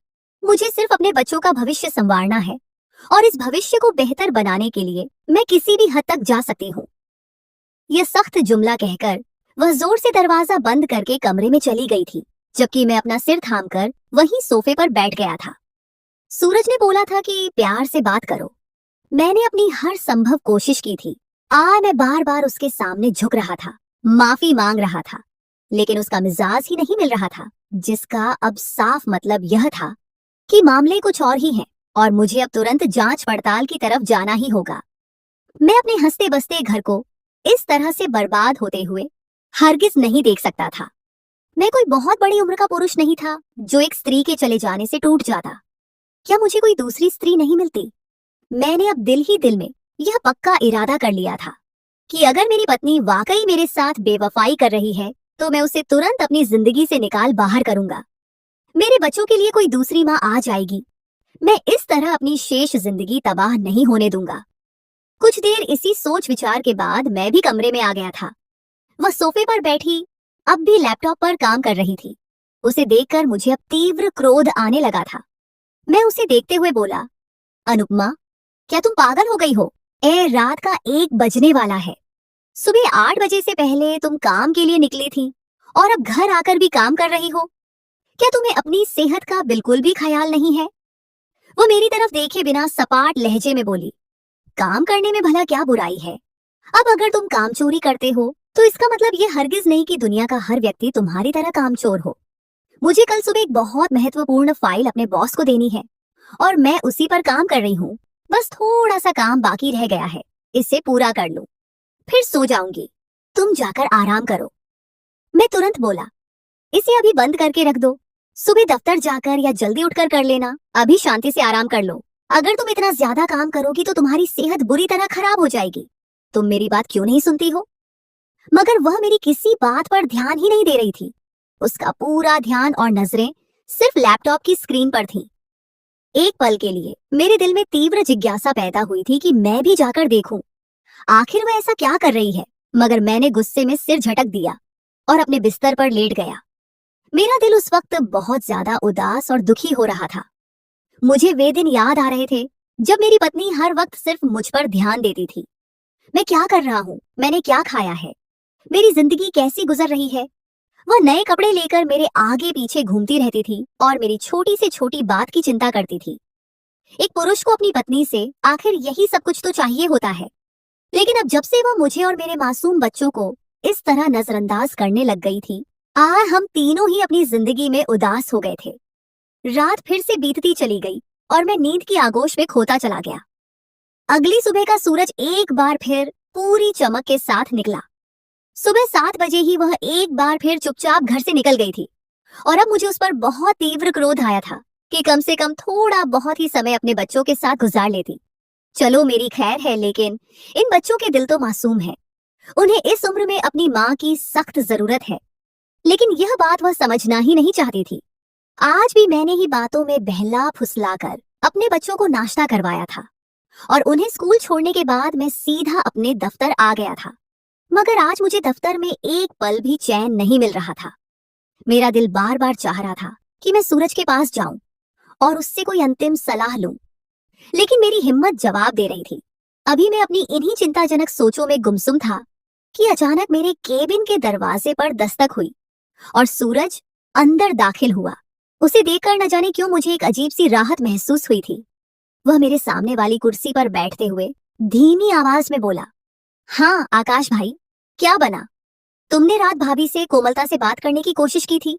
मुझे सिर्फ अपने बच्चों का भविष्य संवारना है और इस भविष्य को बेहतर बनाने के लिए मैं किसी भी हद तक जा सकती हूँ। यह सख्त जुमला कहकर वह जोर से दरवाजा बंद करके कमरे में चली गई थी, जबकि मैं अपना सिर थामकर वहीं सोफे पर बैठ गया था। सूरज ने बोला था कि प्यार से बात करो। मैंने अपनी हर संभव कोशिश की थी। मैं बार बार उसके सामने झुक रहा था, माफी मांग रहा था, लेकिन उसका मिजाज ही नहीं मिल रहा था, जिसका अब साफ मतलब यह था कि मामले कुछ और ही हैं और मुझे अब तुरंत जांच पड़ताल की तरफ जाना ही होगा। मैं अपने हंसते बसते घर को इस तरह से बर्बाद होते हुए हरगिज नहीं देख सकता था। मैं कोई बहुत बड़ी उम्र का पुरुष नहीं था जो एक स्त्री के चले जाने से टूट जाता। क्या मुझे कोई दूसरी स्त्री नहीं मिलती? मैंने अब दिल ही दिल में यह पक्का इरादा कर लिया था कि अगर मेरी पत्नी वाकई मेरे साथ बेवफाई कर रही है तो मैं उसे तुरंत अपनी जिंदगी से निकाल बाहर करूंगा। मेरे बच्चों के लिए कोई दूसरी माँ आ जाएगी। मैं इस तरह अपनी शेष जिंदगी तबाह नहीं होने दूंगा। कुछ देर इसी सोच विचार के बाद मैं भी कमरे में आ गया था। वह सोफे पर बैठी अब भी लैपटॉप पर काम कर रही थी। उसे देखकर मुझे अब तीव्र क्रोध आने लगा था। मैं उसे देखते हुए बोला, अनुपमा, क्या तुम पागल हो गई हो? रात का 1 बजने वाला है। सुबह 8 बजे से पहले तुम काम के लिए निकली थी और अब घर आकर भी काम कर रही हो। क्या तुम्हें अपनी सेहत का बिल्कुल भी ख्याल नहीं है? वो मेरी तरफ देखे बिना सपाट लहजे में बोली, काम करने में भला क्या बुराई है? अब अगर तुम काम चोरी करते हो तो इसका मतलब ये हरगिज नहीं कि दुनिया का हर व्यक्ति तुम्हारी तरह कामचोर हो। मुझे कल सुबह एक बहुत महत्वपूर्ण फाइल अपने बॉस को देनी है और मैं उसी पर काम कर रही हूँ। बस थोड़ा सा काम बाकी रह गया है, इसे पूरा कर लूं, फिर सो जाऊंगी। तुम जाकर आराम करो। मैं तुरंत बोला, इसे अभी बंद करके रख दो, सुबह दफ्तर जाकर या जल्दी उठकर कर लेना। अभी शांति से आराम कर लो। अगर तुम इतना ज्यादा काम करोगी तो तुम्हारी सेहत बुरी तरह खराब हो जाएगी। तुम मेरी बात क्यों नहीं सुनती हो? मगर वह मेरी किसी बात पर ध्यान ही नहीं दे रही थी। उसका पूरा ध्यान और नजरें सिर्फ लैपटॉप की स्क्रीन पर थीं। एक पल के लिए मेरे दिल में तीव्र जिज्ञासा पैदा हुई थी कि मैं भी जाकर देखूं, आखिर वह ऐसा क्या कर रही है। मगर मैंने गुस्से में सिर झटक दिया और अपने बिस्तर पर लेट गया। मेरा दिल उस वक्त बहुत ज्यादा उदास और दुखी हो रहा था। मुझे वे दिन याद आ रहे थे जब मेरी पत्नी हर वक्त सिर्फ मुझ पर ध्यान देती थी। मैं क्या कर रहा हूँ, मैंने क्या खाया है, मेरी जिंदगी कैसी गुजर रही है। वह नए कपड़े लेकर मेरे आगे पीछे घूमती रहती थी और मेरी छोटी से छोटी बात की चिंता करती थी। एक पुरुष को अपनी पत्नी से आखिर यही सब कुछ तो चाहिए होता है, लेकिन अब जब से वह मुझे और मेरे मासूम बच्चों को इस तरह नजरअंदाज करने लग गई थी, हम तीनों ही अपनी जिंदगी में उदास हो गए थे। रात फिर से बीतती चली गई और मैं नींद की आगोश में खोता चला गया। अगली सुबह का सूरज एक बार फिर पूरी चमक के साथ निकला। सुबह 7 बजे ही वह एक बार फिर चुपचाप घर से निकल गई थी और अब मुझे उस पर बहुत तीव्र क्रोध आया था कि कम से कम थोड़ा बहुत ही समय अपने बच्चों के साथ गुजार लेती। चलो मेरी खैर है, लेकिन इन बच्चों के दिल तो मासूम है। उन्हें इस उम्र में अपनी माँ की सख्त जरूरत है, लेकिन यह बात वह समझना ही नहीं चाहती थी। आज भी मैंने ही बातों में बहला फुसलाकर अपने बच्चों को नाश्ता करवाया था और उन्हें स्कूल छोड़ने के बाद मैं सीधा अपने दफ्तर आ गया था। मगर आज मुझे दफ्तर में एक पल भी चैन नहीं मिल रहा था। मेरा दिल बार बार चाह रहा था कि मैं सूरज के पास जाऊं और उससे कोई अंतिम सलाह लूं, लेकिन मेरी हिम्मत जवाब दे रही थी। अभी मैं अपनी इन्हीं चिंताजनक सोचों में गुमसुम था कि अचानक मेरे केबिन के दरवाजे पर दस्तक हुई और सूरज अंदर दाखिल हुआ। उसे देखकर न जाने क्यों मुझे एक अजीब सी राहत महसूस हुई थी। वह मेरे सामने वाली कुर्सी पर बैठते हुए धीमी आवाज में बोला, हाँ आकाश भाई, क्या बना? तुमने रात भाभी से कोमलता से बात करने की कोशिश की थी?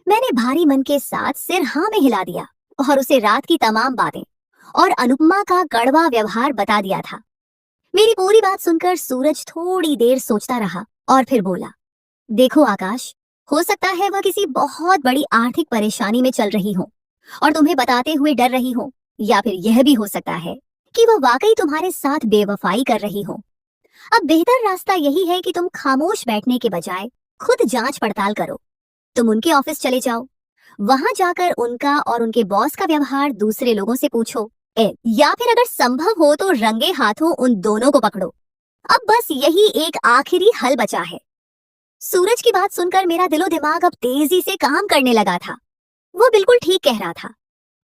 मैंने भारी मन के साथ सिर हाँ में हिला दिया और उसे रात की तमाम बातें और अनुपमा का कड़वा व्यवहार बता दिया था। मेरी पूरी बात सुनकर सूरज थोड़ी देर सोचता रहा और फिर बोला, देखो आकाश, हो सकता है वह किसी बहुत बड़ी आर्थिक परेशानी में चल रही हो और तुम्हें बताते हुए डर रही हो, या फिर यह भी हो सकता है कि वह वाकई तुम्हारे साथ बेवफाई कर रही हो। अब बेहतर रास्ता यही है कि तुम खामोश बैठने के बजाय खुद जांच पड़ताल करो। तुम उनके ऑफिस चले जाओ, वहां जाकर उनका और उनके बॉस का व्यवहार दूसरे लोगों से पूछो, या फिर अगर संभव हो तो रंगे हाथों उन दोनों को पकड़ो। अब बस यही एक आखिरी हल बचा है। सूरज की बात सुनकर मेरा दिलो दिमाग अब तेजी से काम करने लगा था। वो बिल्कुल ठीक कह रहा था।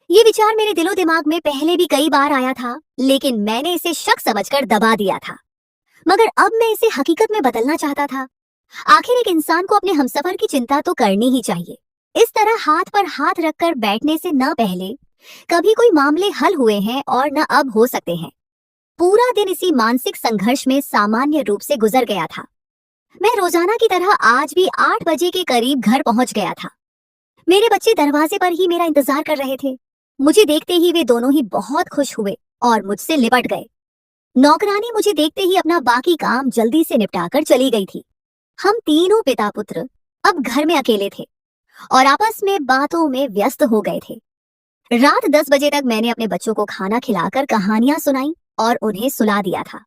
ये विचार मेरे दिलो दिमाग में पहले भी कई बार आया था, लेकिन मैंने इसे शक समझकर दबा दिया था। मगर अब मैं इसे हकीकत में बदलना चाहता था। आखिर एक इंसान को अपने हमसफर की चिंता तो करनी ही चाहिए। इस तरह हाथ पर हाथ रखकर बैठने से न पहले कभी कोई मामले हल हुए हैं और न अब हो सकते हैं। पूरा दिन इसी मानसिक संघर्ष में सामान्य रूप से गुजर गया था। मैं रोजाना की तरह आज भी 8 बजे के करीब घर पहुंच गया था। मेरे बच्चे दरवाजे पर ही मेरा इंतजार कर रहे थे। मुझे देखते ही वे दोनों ही बहुत खुश हुए और मुझसे लिपट गए। नौकरानी मुझे देखते ही अपना बाकी काम जल्दी से निपटाकर चली गई थी। हम तीनों पिता पुत्र अब घर में अकेले थे और आपस में बातों में व्यस्त हो गए थे। रात 10 बजे तक मैंने अपने बच्चों को खाना खिलाकर कहानियां सुनाई और उन्हें सुला दिया था।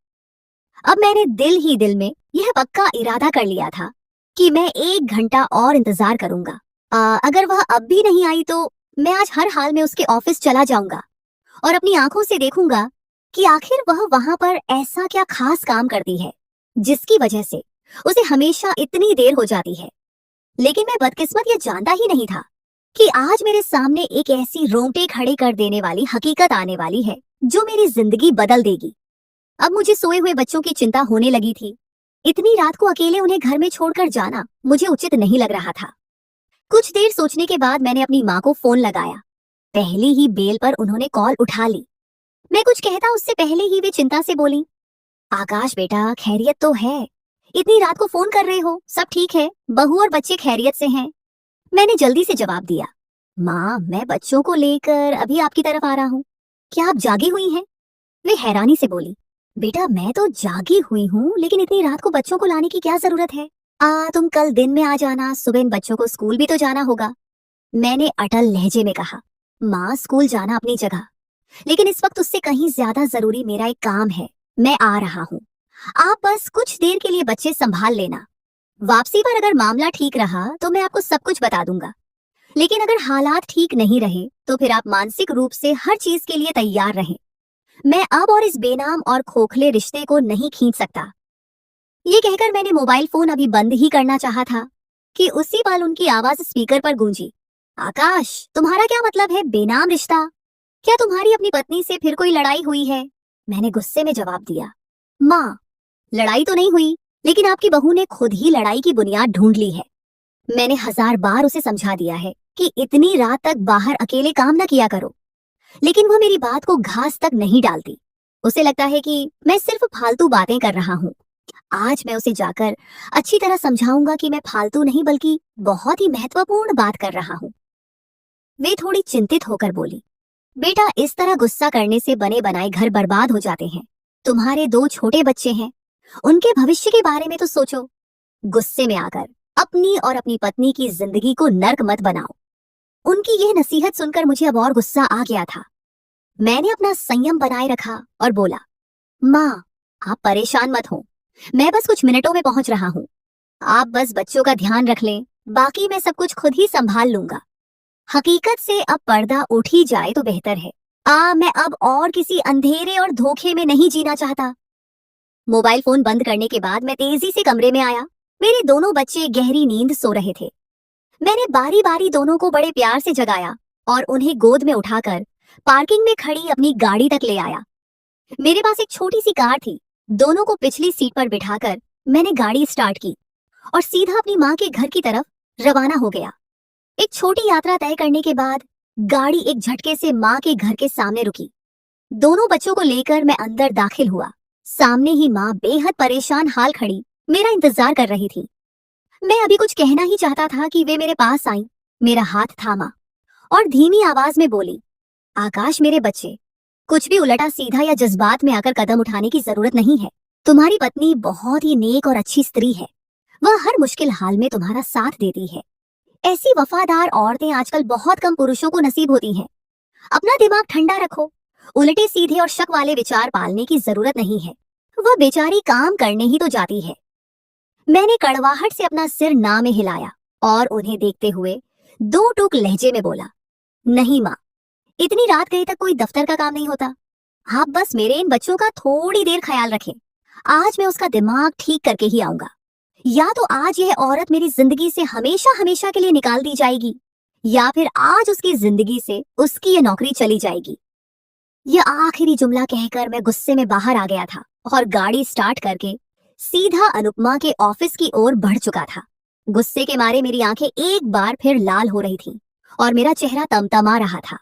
अब मैंने दिल ही दिल में यह पक्का इरादा कर लिया था कि मैं 1 घंटा और इंतजार करूंगा। अगर वह अब भी नहीं आई तो मैं आज हर हाल में उसके ऑफिस चला जाऊंगा और अपनी आंखों से देखूंगा कि आखिर वह वहां पर ऐसा क्या खास काम करती है जिसकी वजह से उसे हमेशा इतनी देर हो जाती है। लेकिन मैं बदकिस्मत यह जानता ही नहीं था कि आज मेरे सामने एक ऐसी रोंगटे खड़े कर देने वाली हकीकत आने वाली है जो मेरी जिंदगी बदल देगी। अब मुझे सोए हुए बच्चों की चिंता होने लगी थी। इतनी रात को अकेले उन्हें घर में छोड़कर जाना मुझे उचित नहीं लग रहा था। कुछ देर सोचने के बाद मैंने अपनी माँ को फोन लगाया। पहली ही बेल पर उन्होंने कॉल उठा ली। मैं कुछ कहता उससे पहले ही वे चिंता से बोली, आकाश बेटा, खैरियत तो है? इतनी रात को फोन कर रहे हो, सब ठीक है? बहू और बच्चे खैरियत से हैं? मैंने जल्दी से जवाब दिया, माँ मैं बच्चों को लेकर अभी आपकी तरफ आ रहा हूँ। क्या आप जागी हुई हैं? वे हैरानी से बोली, बेटा मैं तो जागी हुई हूँ, लेकिन इतनी रात को बच्चों को लाने की क्या जरूरत है? तुम कल दिन में आ जाना, सुबह इन बच्चों को स्कूल भी तो जाना होगा। मैंने अटल लहजे में कहा, माँ स्कूल जाना अपनी जगह, लेकिन इस वक्त उससे कहीं ज्यादा जरूरी मेरा एक काम है। मैं आ रहा हूँ, आप बस कुछ देर के लिए बच्चे संभाल लेना। वापसी पर अगर मामला ठीक रहा तो मैं आपको सब कुछ बता दूंगा, लेकिन अगर हालात ठीक नहीं रहे तो फिर आप मानसिक रूप से हर चीज के लिए तैयार रहें। मैं अब और इस बेनाम और खोखले रिश्ते को नहीं खींच सकता। ये कहकर मैंने मोबाइल फोन अभी बंद ही करना चाहा था कि उसी पल उनकी आवाज स्पीकर पर गूंजी, आकाश तुम्हारा क्या मतलब है बेनाम रिश्ता? क्या तुम्हारी अपनी पत्नी से फिर कोई लड़ाई हुई है? मैंने गुस्से में जवाब दिया, माँ लड़ाई तो नहीं हुई, लेकिन आपकी बहू ने खुद ही लड़ाई की बुनियाद ढूंढ ली है। मैंने 1000 बार उसे समझा दिया है कि इतनी रात तक बाहर अकेले काम न किया करो, लेकिन वह मेरी बात को घास तक नहीं डालती। उसे लगता है कि मैं सिर्फ फालतू बातें कर रहा हूँ। आज मैं उसे जाकर अच्छी तरह समझाऊंगा कि मैं फालतू नहीं बल्कि बहुत ही महत्वपूर्ण बात कर रहा हूँ। वे थोड़ी चिंतित होकर बोली, बेटा इस तरह गुस्सा करने से बने बनाए घर बर्बाद हो जाते हैं। तुम्हारे 2 छोटे बच्चे हैं, उनके भविष्य के बारे में तो सोचो। गुस्से में आकर अपनी और अपनी पत्नी की जिंदगी को नर्क मत बनाओ। उनकी यह नसीहत सुनकर मुझे अब और गुस्सा आ गया था। मैंने अपना संयम बनाए रखा और बोला, माँ, आप परेशान मत हो, मैं बस कुछ मिनटों में पहुंच रहा हूँ। आप बस बच्चों का ध्यान रख लें, बाकी मैं सब कुछ खुद ही संभाल लूंगा। हकीकत से अब पर्दा उठ ही जाए तो बेहतर है। मैं अब और किसी अंधेरे और धोखे में नहीं जीना चाहता। मोबाइल फोन बंद करने के बाद मैं तेजी से कमरे में आया। मेरे दोनों बच्चे गहरी नींद सो रहे थे। मैंने बारी बारी दोनों को बड़े प्यार से जगाया और उन्हें गोद में उठाकर पार्किंग में खड़ी अपनी गाड़ी तक ले आया। मेरे पास एक छोटी सी कार थी। दोनों को पिछली सीट पर बिठाकर मैंने गाड़ी स्टार्ट की और सीधा अपनी माँ के घर की तरफ रवाना हो गया। एक छोटी यात्रा तय करने के बाद गाड़ी एक झटके से माँ के घर के सामने रुकी। दोनों बच्चों को लेकर मैं अंदर दाखिल हुआ। सामने ही माँ बेहद परेशान हाल खड़ी मेरा इंतजार कर रही थी। मैं अभी कुछ कहना ही चाहता था कि वे मेरे पास आईं, मेरा हाथ थामा और धीमी आवाज में बोली, आकाश मेरे बच्चे, कुछ भी उलटा सीधा या जज्बात में आकर कदम उठाने की जरूरत नहीं है। तुम्हारी पत्नी बहुत ही नेक और अच्छी स्त्री है। वह हर मुश्किल हाल में तुम्हारा साथ देती है। ऐसी वफादार औरतें आजकल बहुत कम पुरुषों को नसीब होती हैं। अपना दिमाग ठंडा रखो। उल्टे सीधे और शक वाले विचार पालने की जरूरत नहीं है। वह बेचारी काम करने ही तो जाती है। मैंने कड़वाहट से अपना सिर ना में हिलाया और उन्हें देखते हुए दो टूक लहजे में बोला, नहीं माँ, इतनी रात गए तक कोई दफ्तर का काम नहीं होता। आप बस मेरे इन बच्चों का थोड़ी देर ख्याल रखें। आज मैं उसका दिमाग ठीक करके ही आऊंगा। या तो आज यह औरत मेरी जिंदगी से हमेशा हमेशा के लिए निकाल दी जाएगी, या फिर आज उसकी जिंदगी से उसकी ये नौकरी चली जाएगी। यह आखिरी जुमला कहकर मैं गुस्से में बाहर आ गया था और गाड़ी स्टार्ट करके सीधा अनुपमा के ऑफिस की ओर बढ़ चुका था। गुस्से के मारे मेरी आंखें एक बार फिर लाल हो रही थीं और मेरा चेहरा तमतमा रहा था।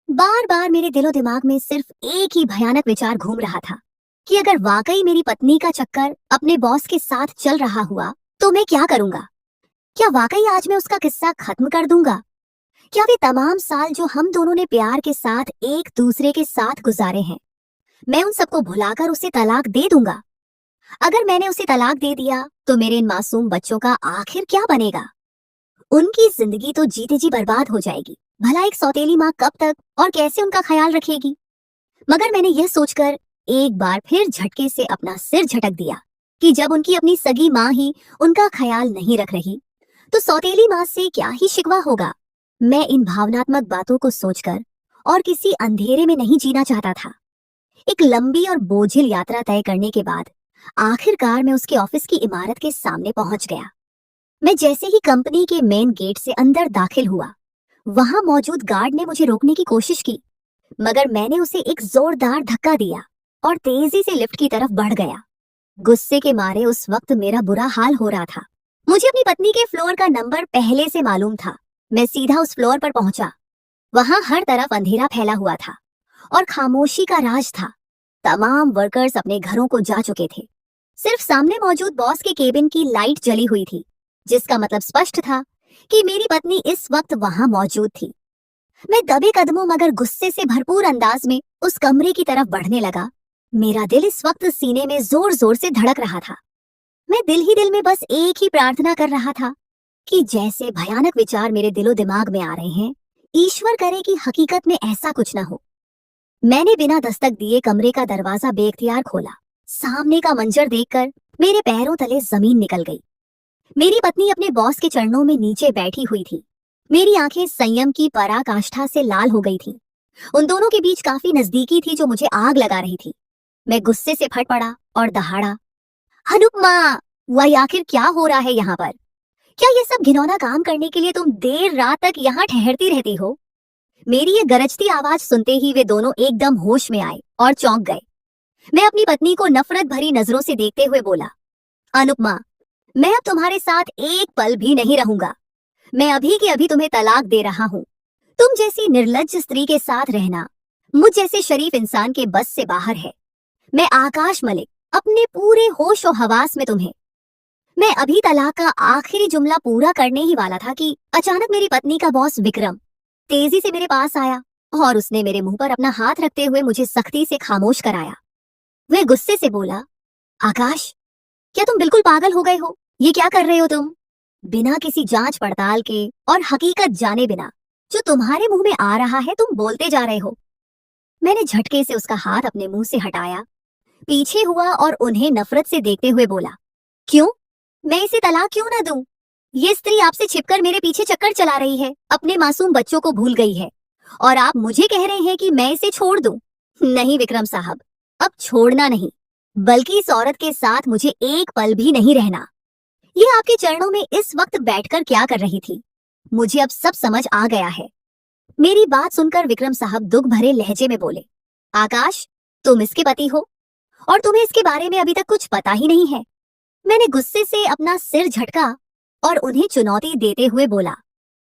बार बार मेरे दिलो दिमाग में सिर्फ एक ही भयानक विचार घूम रहा था कि अगर वाकई मेरी पत्नी का चक्कर अपने बॉस के साथ चल रहा हुआ तो मैं क्या करूंगा। क्या वाकई आज मैं उसका किस्सा खत्म कर दूंगा? क्या वे तमाम साल जो हम दोनों ने प्यार के साथ एक दूसरे के साथ गुजारे हैं, मैं उन सबको भुलाकर उसे तलाक दे दूंगा? अगर मैंने उसे तलाक दे दिया तो मेरे इन मासूम बच्चों का आखिर क्या बनेगा? उनकी जिंदगी तो जीते जी बर्बाद हो जाएगी। भला एक सौतेली माँ कब तक और कैसे उनका ख्याल रखेगी? मगर मैंने यह सोचकर एक बार फिर झटके से अपना सिर झटक दिया कि जब उनकी अपनी सगी माँ ही उनका ख्याल नहीं रख रही तो सौतेली माँ से क्या ही शिकवा होगा। मैं इन भावनात्मक बातों को सोचकर और किसी अंधेरे में नहीं जीना चाहता था। एक लंबी और बोझिल यात्रा तय करने के बाद आखिरकार मैं उसके ऑफिस की इमारत के सामने पहुंच गया। मैं जैसे ही कंपनी के मेन गेट से अंदर दाखिल हुआ, वहां मौजूद गार्ड ने मुझे रोकने की कोशिश की, मगर मैंने उसे एक जोरदार धक्का दिया और तेजी से लिफ्ट की तरफ बढ़ गया। गुस्से के मारे उस वक्त मेरा बुरा हाल हो रहा था। मुझे अपनी पत्नी के फ्लोर का नंबर पहले से मालूम था। मैं सीधा उस फ्लोर पर पहुंचा। वहां हर तरफ अंधेरा फैला हुआ था और खामोशी का राज था। तमाम वर्कर्स अपने घरों को जा चुके थे। सिर्फ सामने मौजूद बॉस के केबिन की लाइट जली हुई थी, जिसका मतलब स्पष्ट था कि मेरी पत्नी इस वक्त वहां मौजूद थी। मैं दबे कदमों मगर गुस्से से भरपूर अंदाज में उस कमरे की तरफ बढ़ने लगा। मेरा दिल इस वक्त सीने में जोर जोर से धड़क रहा था। मैं दिल ही दिल में बस एक ही प्रार्थना कर रहा था कि जैसे भयानक विचार मेरे दिलो दिमाग में आ रहे हैं, ईश्वर करे कि हकीकत में ऐसा कुछ न हो। मैंने बिना दस्तक दिए कमरे का दरवाजा बेख्तियार खोला। सामने का मंजर देखकर मेरे पैरों तले जमीन निकल गई। मेरी पत्नी अपने बॉस के चरणों में नीचे बैठी हुई थी। मेरी आंखें संयम की पराकाष्ठा से लाल हो गई थी। उन दोनों के बीच काफी नजदीकी थी जो मुझे आग लगा रही थी। मैं गुस्से से फट पड़ा और दहाड़ा, अनुपमा, वही आखिर क्या हो रहा है यहाँ पर? क्या ये सब घिनौना काम करने के लिए तुम देर रात तक यहाँ ठहरती रहती हो? मेरी ये गरजती आवाज सुनते ही वे दोनों एकदम होश में आए और चौंक गए। मैं अपनी पत्नी को नफरत भरी नजरों से देखते हुए बोला, अनुपमा, मैं अब तुम्हारे साथ एक पल भी नहीं रहूंगा। मैं अभी के अभी तुम्हें तलाक दे रहा हूँ। तुम जैसी निर्लज्ज स्त्री के साथ रहना मुझ जैसे शरीफ इंसान के बस से बाहर है। मैं आकाश मलिक अपने पूरे होश और हवास में तुम्हें। मैं अभी तलाक का आखिरी जुमला पूरा करने ही वाला था कि अचानक मेरी पत्नी का बॉस विक्रम तेजी से मेरे पास आया और उसने मेरे मुंह पर अपना हाथ रखते हुए मुझे सख्ती से खामोश कराया। वह गुस्से से बोला, आकाश, क्या तुम बिल्कुल पागल हो गए हो? ये क्या कर रहे हो तुम? बिना किसी जांच पड़ताल के और हकीकत जाने बिना जो तुम्हारे मुंह में आ रहा है तुम बोलते जा रहे हो। मैंने झटके से उसका हाथ अपने मुंह से हटाया, पीछे हुआ और उन्हें नफरत से देखते हुए बोला, क्यों? मैं इसे तलाक क्यों ना दूं? ये स्त्री आपसे छिपकर मेरे पीछे चक्कर चला रही है, अपने मासूम बच्चों को भूल गई है, और आप मुझे कह रहे हैं कि मैं इसे छोड़ दूं? नहीं विक्रम साहब, अब छोड़ना नहीं, बल्कि इस औरत के साथ मुझे एक पल भी नहीं रहना। ये आपके चरणों में इस वक्त बैठकर क्या कर रही थी? मुझे अब सब समझ आ गया है। मेरी बात सुनकर विक्रम साहब दुख भरे लहजे में बोले, आकाश, तुम इसके पति हो और तुम्हें इसके बारे में अभी तक कुछ पता ही नहीं है। मैंने गुस्से से अपना सिर झटका और उन्हें चुनौती देते हुए बोला,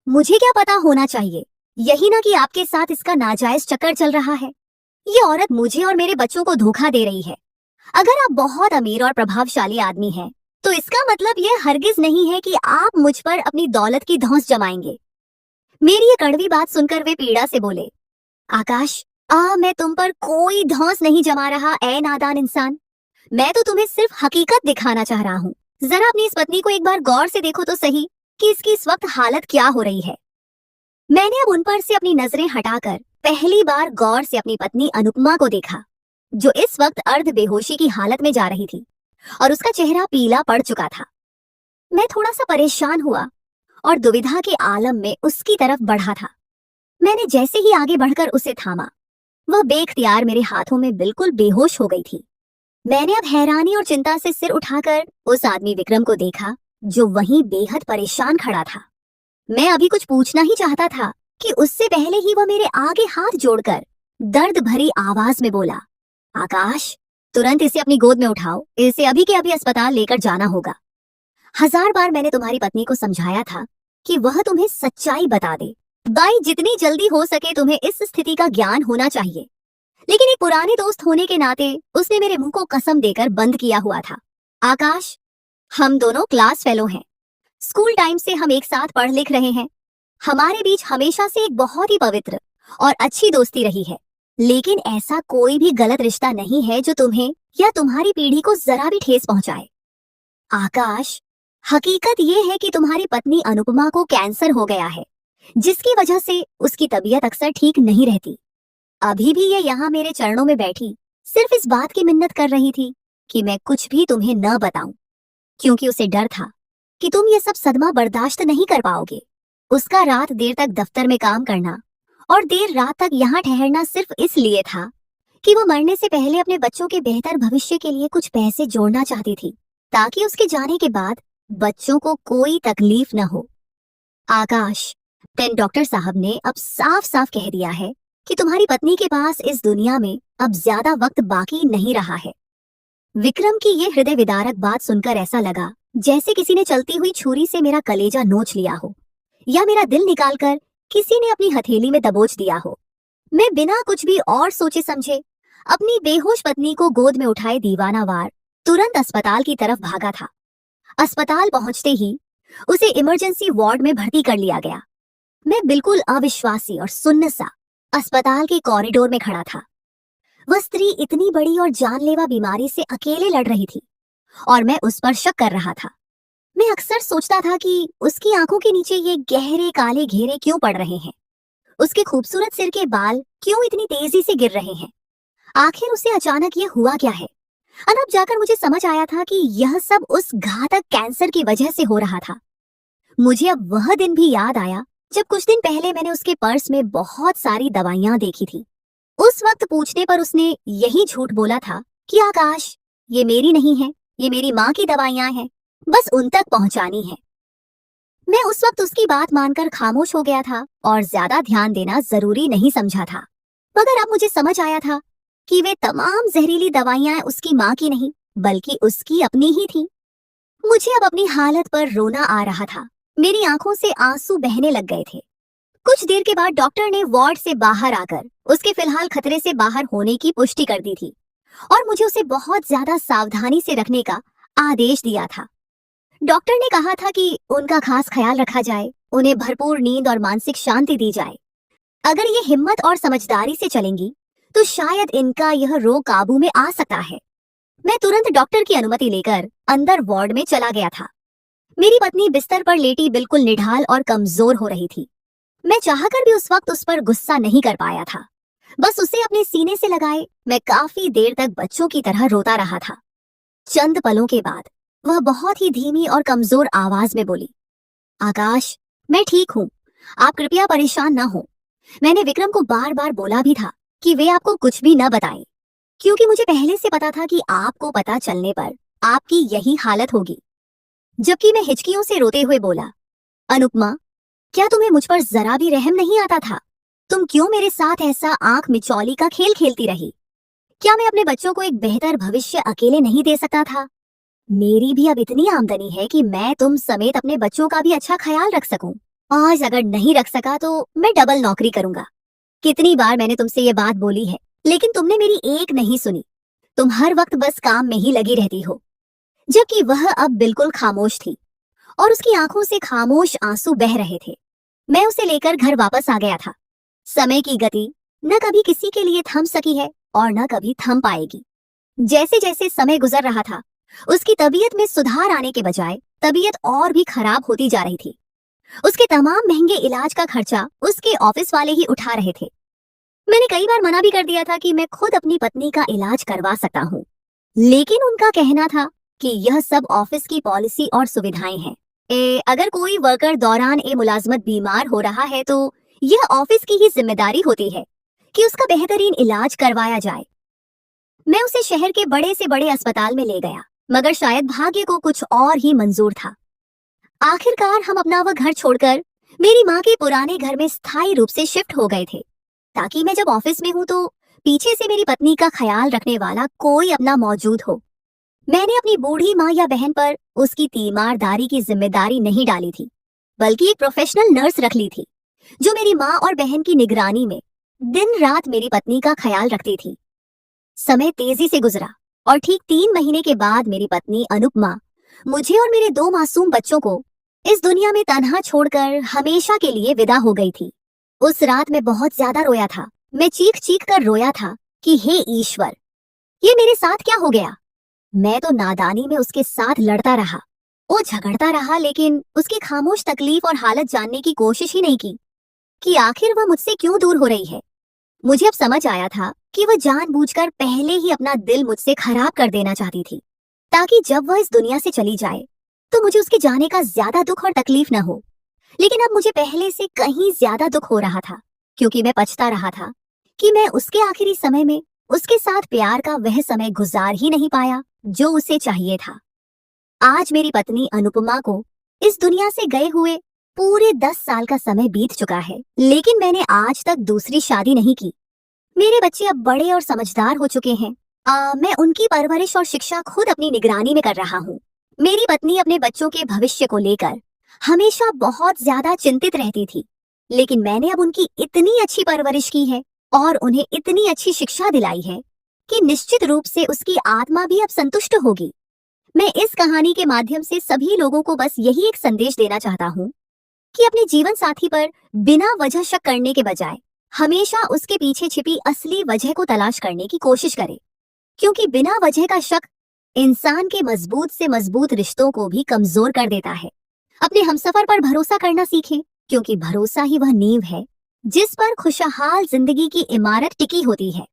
मुझे क्या पता होना चाहिए? यही ना कि आपके साथ इसका नाजायज चक्कर चल रहा है। ये औरत मुझे और मेरे बच्चों को धोखा दे रही है। अगर आप बहुत अमीर और प्रभावशाली आदमी हैं, तो इसका मतलब यह हरगिज नहीं है कि आप मुझ पर अपनी दौलत की धौंस जमाएंगे। मेरी ये कड़वी बात सुनकर वे पीड़ा से बोले, आकाश, मैं तुम पर कोई धौंस नहीं जमा रहा ए नादान इंसान। मैं तो तुम्हें सिर्फ हकीकत दिखाना चाह रहा हूँ। जरा अपनी इस पत्नी को एक बार गौर से देखो तो सही कि इसकी इस वक्त हालत क्या हो रही है। मैंने अब उन पर से अपनी नजरें हटाकर पहली बार गौर से अपनी पत्नी अनुपमा को देखा, जो इस वक्त अर्ध बेहोशी की हालत में जा रही थी और उसका चेहरा पीला पड़ चुका था। मैं थोड़ा सा परेशान हुआ और दुविधा के आलम में उसकी तरफ बढ़ा था। मैंने जैसे ही आगे बढ़कर उसे थामा, वह बेख्तियार मेरे हाथों में बिल्कुल बेहोश हो गई थी। मैंने अब हैरानी और चिंता से सिर उठाकर उस आदमी विक्रम को देखा, जो वहीं बेहद परेशान खड़ा था। मैं अभी कुछ पूछना ही चाहता था कि उससे पहले ही वह मेरे आगे हाथ जोड़कर दर्द भरी आवाज में बोला, आकाश, तुरंत इसे अपनी गोद में उठाओ, इसे अभी के अभी अस्पताल लेकर जाना होगा। 1000 बार मैंने तुम्हारी पत्नी को समझाया था कि वह तुम्हें सच्चाई बता दे। भाई, जितनी जल्दी हो सके तुम्हें इस स्थिति का ज्ञान होना चाहिए, लेकिन एक पुराने दोस्त होने के नाते उसने मेरे मुंह को कसम देकर बंद किया हुआ था। आकाश, हम दोनों क्लास फेलो हैं, स्कूल टाइम से हम एक साथ पढ़ लिख रहे हैं। हमारे बीच हमेशा से एक बहुत ही पवित्र और अच्छी दोस्ती रही है, लेकिन ऐसा कोई भी गलत रिश्ता नहीं है जो तुम्हें या तुम्हारी पीढ़ी को जरा भी ठेस पहुंचाए। आकाश, हकीकत ये है कि तुम्हारी पत्नी अनुपमा को कैंसर हो गया है, जिसकी वजह से उसकी तबीयत अक्सर ठीक नहीं रहती। अभी भी ये यहाँ मेरे चरणों में बैठी सिर्फ इस बात की मिन्नत कर रही थी कि मैं कुछ भी तुम्हें न बताऊं, क्योंकि उसे डर था कि तुम ये सब सदमा बर्दाश्त नहीं कर पाओगे। उसका रात देर तक दफ्तर में काम करना और देर रात तक यहाँ ठहरना सिर्फ इसलिए था कि वो मरने से पहले अपने बच्चों के बेहतर भविष्य के लिए कुछ पैसे जोड़ना चाहती थी, ताकि उसके जाने के बाद बच्चों को कोई तकलीफ न हो। आकाश, तेन डॉक्टर साहब ने अब साफ साफ कह दिया है कि तुम्हारी पत्नी के पास इस दुनिया में अब ज्यादा वक्त बाकी नहीं रहा है। विक्रम की ये हृदय विदारक बात सुनकर ऐसा लगा जैसे किसी ने चलती हुई छुरी से मेरा कलेजा नोच लिया हो, या मेरा दिल निकालकर किसी ने अपनी हथेली में दबोच दिया हो। मैं बिना कुछ भी और सोचे समझे अपनी बेहोश पत्नी को गोद में उठाए दीवानावार तुरंत अस्पताल की तरफ भागा था। अस्पताल पहुंचते ही उसे इमरजेंसी वार्ड में भर्ती कर लिया गया। मैं बिल्कुल अविश्वासी और सुन्न सा अस्पताल के कॉरिडोर में खड़ा था। वह स्त्री इतनी बड़ी और जानलेवा बीमारी से अकेले लड़ रही थी और मैं उस पर शक कर रहा था। मैं अक्सर सोचता था कि उसकी आंखों के नीचे ये गहरे काले घेरे क्यों पड़ रहे हैं, उसके खूबसूरत सिर के बाल क्यों इतनी तेजी से गिर रहे हैं। आखिर उसे अचानक ये हुआ क्या है? अब जाकर मुझे समझ आया था कि यह सब उस घातक कैंसर की वजह से हो रहा था। मुझे अब वह दिन भी याद आया जब कुछ दिन पहले मैंने उसके पर्स में बहुत सारी दवाइयां देखी थी। उस वक्त पूछने पर उसने यही झूठ बोला था कि आकाश, ये मेरी नहीं है, ये मेरी माँ की दवाइयां हैं, बस उन तक पहुंचानी है। मैं उस वक्त उसकी बात मानकर खामोश हो गया था और ज्यादा ध्यान देना जरूरी नहीं समझा था। मगर अब मुझे समझ आया था कि वे तमाम जहरीली दवाइयां उसकी माँ की नहीं बल्कि उसकी अपनी ही थी। मुझे अब अपनी हालत पर रोना आ रहा था। मेरी आंखों से आंसू बहने लग गए थे। कुछ देर के बाद डॉक्टर ने वार्ड से बाहर आकर उसके फिलहाल खतरे से बाहर होने की पुष्टि कर दी थी और मुझे उसे बहुत ज्यादा सावधानी से रखने का आदेश दिया था। डॉक्टर ने कहा था कि उनका खास ख्याल रखा जाए, उन्हें भरपूर नींद और मानसिक शांति दी जाए। अगर ये हिम्मत और समझदारी से चलेंगी तो शायद इनका यह रोग काबू में आ सकता है। मैं तुरंत डॉक्टर की अनुमति लेकर अंदर वार्ड में चला गया था। मेरी पत्नी बिस्तर पर लेटी बिल्कुल निढाल और कमजोर हो रही थी। मैं चाहकर भी उस वक्त उस पर गुस्सा नहीं कर पाया था। बस उसे अपने सीने से लगाए मैं काफी देर तक बच्चों की तरह रोता रहा था। चंद पलों के बाद वह बहुत ही धीमी और कमजोर आवाज में बोली, आकाश, मैं ठीक हूँ, आप कृपया परेशान न हो। मैंने विक्रम को बार बार बोला भी था कि वे आपको कुछ भी न बताएं, क्योंकि मुझे पहले से पता था कि आपको पता चलने पर आपकी यही हालत होगी। जबकि मैं हिचकियों से रोते हुए बोला, अनुपमा, क्या तुम्हें मुझ पर जरा भी रहम नहीं आता था? तुम क्यों मेरे साथ ऐसा आंख मिचौली का खेल खेलती रही? क्या मैं अपने बच्चों को एक बेहतर भविष्य अकेले नहीं दे सकता था? मेरी भी अब इतनी आमदनी है कि मैं तुम समेत अपने बच्चों का भी अच्छा ख्याल रख सकूं। आज अगर नहीं रख सका तो मैं डबल नौकरी करूंगा। कितनी बार मैंने तुमसे ये बात बोली है, लेकिन तुमने मेरी एक नहीं सुनी। तुम हर वक्त बस काम में ही लगी रहती हो। जबकि वह अब बिल्कुल खामोश थी और उसकी आंखों से खामोश आंसू बह रहे थे। मैं उसे लेकर घर वापस आ गया था। समय की गति न कभी किसी के लिए थम सकी है और न कभी थम पाएगी। जैसे जैसे समय गुजर रहा था, उसकी तबीयत में सुधार आने के बजाय तबीयत और भी खराब होती जा रही थी। उसके तमाम महंगे इलाज का खर्चा उसके ऑफिस वाले ही उठा रहे थे। मैंने कई बार मना भी कर दिया था कि मैं खुद अपनी पत्नी का इलाज करवा सकता हूँ, लेकिन उनका कहना था कि यह सब ऑफिस की पॉलिसी और सुविधाएं हैं। अगर कोई वर्कर दौरान मुलाजमत बीमार हो रहा है तो यह ऑफिस की ही जिम्मेदारी होती है कि उसका बेहतरीन इलाज करवाया जाए। मैं उसे शहर के बड़े से बड़े अस्पताल में ले गया, मगर शायद भाग्य को कुछ और ही मंजूर था। आखिरकार हम अपना वह घर छोड़कर मेरी माँ के पुराने घर में स्थायी रूप से शिफ्ट हो गए थे, ताकि मैं जब ऑफिस में हूँ तो पीछे से मेरी पत्नी का ख्याल रखने वाला कोई अपना मौजूद हो। मैंने अपनी बूढ़ी माँ या बहन पर उसकी तीमारदारी की जिम्मेदारी नहीं डाली थी, बल्कि एक प्रोफेशनल नर्स रख ली थी, जो मेरी माँ और बहन की निगरानी में दिन रात मेरी पत्नी का ख्याल रखती थी। समय तेजी से गुजरा और ठीक 3 महीने के बाद मेरी पत्नी अनुपमा मुझे और मेरे 2 मासूम बच्चों को इस दुनिया में तन्हा छोड़कर हमेशा के लिए विदा हो गई थी। उस रात मैं बहुत ज्यादा रोया था। मैं चीख चीख कर रोया था कि हे ईश्वर, ये मेरे साथ क्या हो गया। मैं तो नादानी में उसके साथ लड़ता रहा, वो झगड़ता रहा, लेकिन उसकी खामोश तकलीफ और हालत जानने की कोशिश ही नहीं की कि आखिर वह मुझसे क्यों दूर हो रही है। मुझे अब समझ आया था कि वह जानबूझकर पहले ही अपना दिल मुझसे खराब कर देना चाहती थी, ताकि जब वह इस दुनिया से चली जाए तो मुझे उसके जाने का ज्यादा दुख और तकलीफ न हो। लेकिन अब मुझे पहले से कहीं ज्यादा दुख हो रहा था, क्योंकि मैं पछता रहा था कि मैं उसके आखिरी समय में उसके साथ प्यार का वह समय गुजार ही नहीं पाया जो उसे चाहिए था। आज मेरी पत्नी अनुपमा को इस दुनिया से गए हुए पूरे 10 साल का समय बीत चुका है, लेकिन मैंने आज तक दूसरी शादी नहीं की। मेरे बच्चे अब बड़े और समझदार हो चुके हैं। मैं उनकी परवरिश और शिक्षा खुद अपनी निगरानी में कर रहा हूँ। मेरी पत्नी अपने बच्चों के भविष्य को लेकर हमेशा बहुत ज्यादा चिंतित रहती थी, लेकिन मैंने अब उनकी इतनी अच्छी परवरिश की है और उन्हें इतनी अच्छी शिक्षा दिलाई है कि निश्चित रूप से उसकी आत्मा भी अब संतुष्ट होगी। मैं इस कहानी के माध्यम से सभी लोगों को बस यही एक संदेश देना चाहता हूँ कि अपने जीवन साथी पर बिना वजह शक करने के बजाय हमेशा उसके पीछे छिपी असली वजह को तलाश करने की कोशिश करें, क्योंकि बिना वजह का शक इंसान के मजबूत से मजबूत रिश्तों को भी कमजोर कर देता है। अपने हमसफर पर भरोसा करना सीखें, क्योंकि भरोसा ही वह नींव है जिस पर खुशहाल जिंदगी की इमारत टिकी होती है।